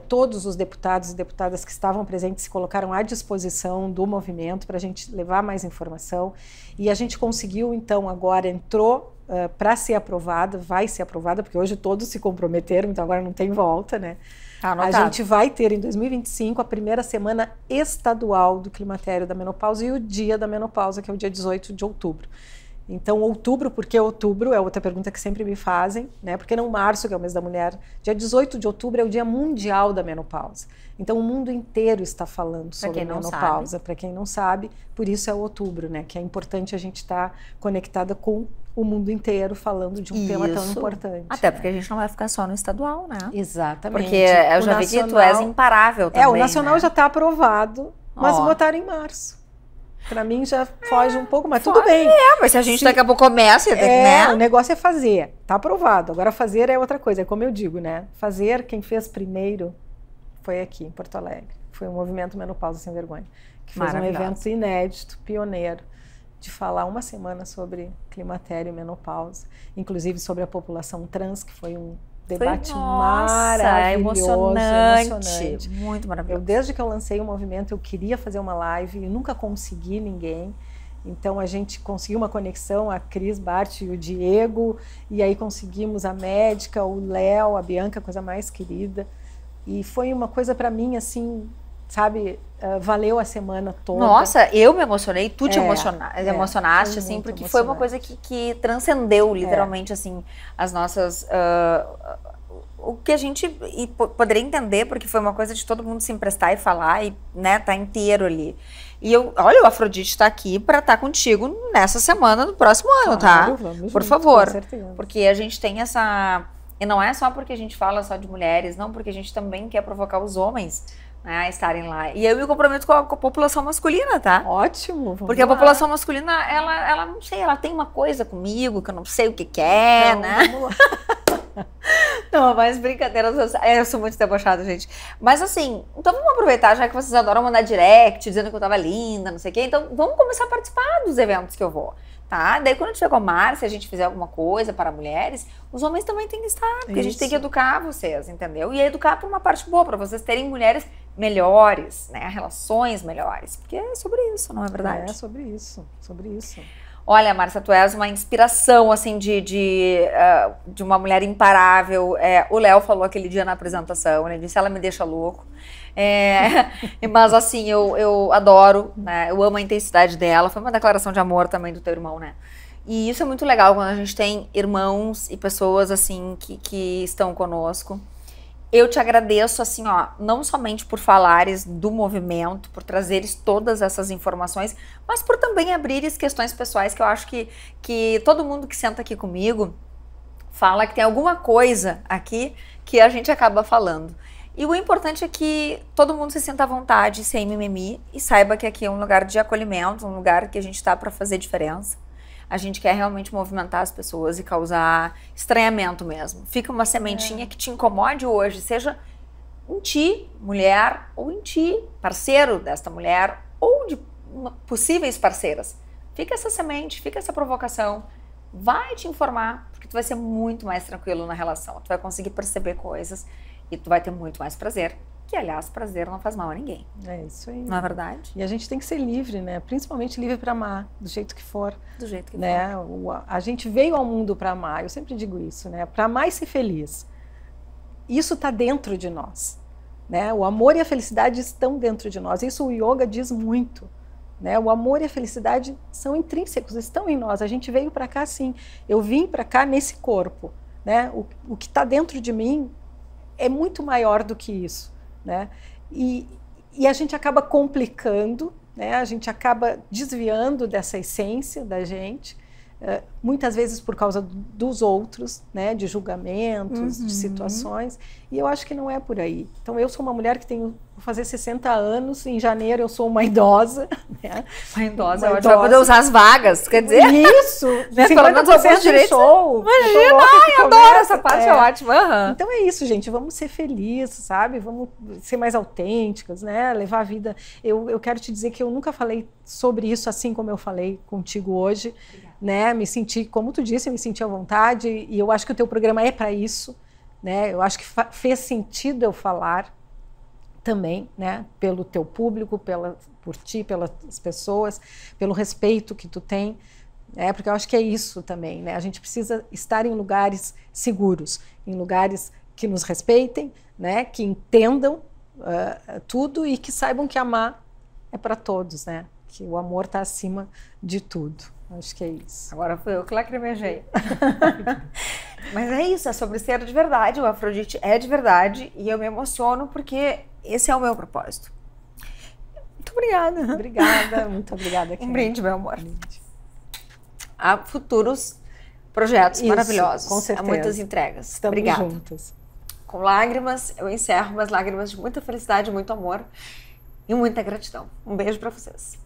todos os deputados e deputadas que estavam presentes se colocaram à disposição do movimento para a gente levar mais informação, e a gente conseguiu, então, agora entrou para ser aprovada, vai ser aprovada, porque hoje todos se comprometeram, então agora não tem volta, né? A gente vai ter em 2025 a primeira semana estadual do climatério da menopausa e o dia da menopausa, que é o dia 18 de outubro. Então, outubro, por que outubro? É outra pergunta que sempre me fazem, né? Por que não março, que é o mês da mulher? Dia 18 de outubro é o dia mundial da menopausa. Então, o mundo inteiro está falando sobre menopausa. Para quem não sabe, por isso é outubro, né? Que é importante a gente estar conectada com o mundo inteiro falando de um tema tão importante. Até porque a gente não vai ficar só no estadual, né? Exatamente. Porque eu já vi que tu és imparável também. O nacional já está aprovado, mas votaram em março. Para mim já foge um pouco, mas tudo bem. Mas se a gente daqui a pouco começa, né? O negócio é fazer, tá aprovado. Agora fazer é outra coisa, é como eu digo, né? Fazer, quem fez primeiro foi aqui em Porto Alegre. Foi o Movimento Menopausa Sem Vergonha, que fez um evento inédito, pioneiro, de falar uma semana sobre climatério e menopausa, inclusive sobre a população trans, que foi um debate maravilhoso, emocionante. Muito maravilhoso. Desde que eu lancei o movimento, eu queria fazer uma live e nunca consegui ninguém. Então a gente conseguiu uma conexão, a Cris Bart e o Diego, e aí conseguimos a médica, o Léo, a Bianca, a coisa mais querida. E foi uma coisa para mim assim, sabe, valeu a semana toda. Nossa, eu me emocionei, tu te emocionaste, assim, porque foi uma coisa que transcendeu, literalmente, assim, as nossas... o que a gente poderia entender, porque foi uma coisa de todo mundo se emprestar e falar, e, né, tá inteiro ali. E olha, o Afrodite tá aqui para estar contigo nessa semana, no próximo ano, tá? Por favor. Com certeza. Porque a gente tem essa... E não é só porque a gente fala só de mulheres, não, porque a gente também quer provocar os homens, né, a estarem lá. E eu me comprometo com a população masculina, tá? Ótimo. Porque a população masculina, ela não sei, ela tem uma coisa comigo que eu não sei o que é, né? Vamos lá. Não, mas brincadeira, eu sou muito debochada, gente. Mas assim, então vamos aproveitar, já que vocês adoram mandar direct, dizendo que eu tava linda, não sei o quê. Então vamos começar a participar dos eventos que eu vou, tá? Daí quando tiver com a Márcia, a gente fizer alguma coisa para mulheres, os homens também têm que estar, porque a gente tem que educar vocês, entendeu? E educar por uma parte boa, para vocês terem mulheres melhores, né? Relações melhores, porque é sobre isso, não é verdade? É sobre isso, sobre isso. Olha, Márcia, tu és uma inspiração, assim, de uma mulher imparável. O Léo falou aquele dia na apresentação, ele disse, ela me deixa louco. Mas, assim, eu adoro, né? Eu amo a intensidade dela. Foi uma declaração de amor também do teu irmão, né? E isso é muito legal quando a gente tem irmãos e pessoas, assim, que estão conosco. Eu te agradeço, assim, ó, não somente por falares do movimento, por trazeres todas essas informações, mas por também abrires questões pessoais que eu acho que todo mundo que senta aqui comigo fala que tem alguma coisa aqui que a gente acaba falando. E o importante é que todo mundo se sinta à vontade, sem mimimi, e saiba que aqui é um lugar de acolhimento, um lugar que a gente está para fazer diferença. A gente quer realmente movimentar as pessoas e causar estranhamento mesmo. Fica uma sementinha que te incomode hoje, seja em ti, mulher, ou em ti, parceiro desta mulher, ou de possíveis parceiras. Fica essa semente, fica essa provocação. Vai te informar, porque tu vai ser muito mais tranquilo na relação. Tu vai conseguir perceber coisas e tu vai ter muito mais prazer. Que, aliás, prazer não faz mal a ninguém. É isso aí. Não é verdade? E a gente tem que ser livre, né? Principalmente livre para amar, do jeito que for. Do jeito que né? for. A gente veio ao mundo para amar, eu sempre digo isso, né? Para amar e ser feliz. Isso está dentro de nós, né? O amor e a felicidade estão dentro de nós. Isso o yoga diz muito, né? O amor e a felicidade são intrínsecos, estão em nós. A gente veio para cá assim. Eu vim para cá nesse corpo, né? O que está dentro de mim é muito maior do que isso. Né? E a gente acaba complicando, né? A gente acaba desviando dessa essência da gente, muitas vezes por causa dos outros, né? De julgamentos, de situações, e eu acho que não é por aí. Então eu sou uma mulher que vou fazer 60 anos, em janeiro eu sou uma idosa. Né? Uma idosa, ela vai poder usar as vagas, quer dizer? Isso! Né? Pelo menos alguns direitos. Show, imagina, ai, adoro essa parte, é ótima. Uhum. Então é isso, gente, vamos ser felizes, sabe? Vamos ser mais autênticas, né? Levar a vida... Eu quero te dizer que eu nunca falei sobre isso assim como eu falei contigo hoje, né? Me senti, como tu disse, eu me senti à vontade, e eu acho que o teu programa é para isso, né? Eu acho que fez sentido eu falar também, né? Pelo teu público, por ti, pelas pessoas, pelo respeito que tu tem, porque eu acho que é isso também, né? A gente precisa estar em lugares seguros, em lugares que nos respeitem, né? Que entendam tudo e que saibam que amar é para todos, né? Que o amor está acima de tudo. Acho que é isso. Agora foi eu que lacrimejei. Mas é isso, é sobre ser de verdade. O Afrodite é de verdade e eu me emociono porque esse é o meu propósito. Muito obrigada. Obrigada, muito obrigada. Um brinde, meu amor. Há futuros projetos maravilhosos. Com certeza. Há muitas entregas. Estamos obrigada. juntas. Com lágrimas, eu encerro, mas lágrimas de muita felicidade, muito amor e muita gratidão. Um beijo para vocês.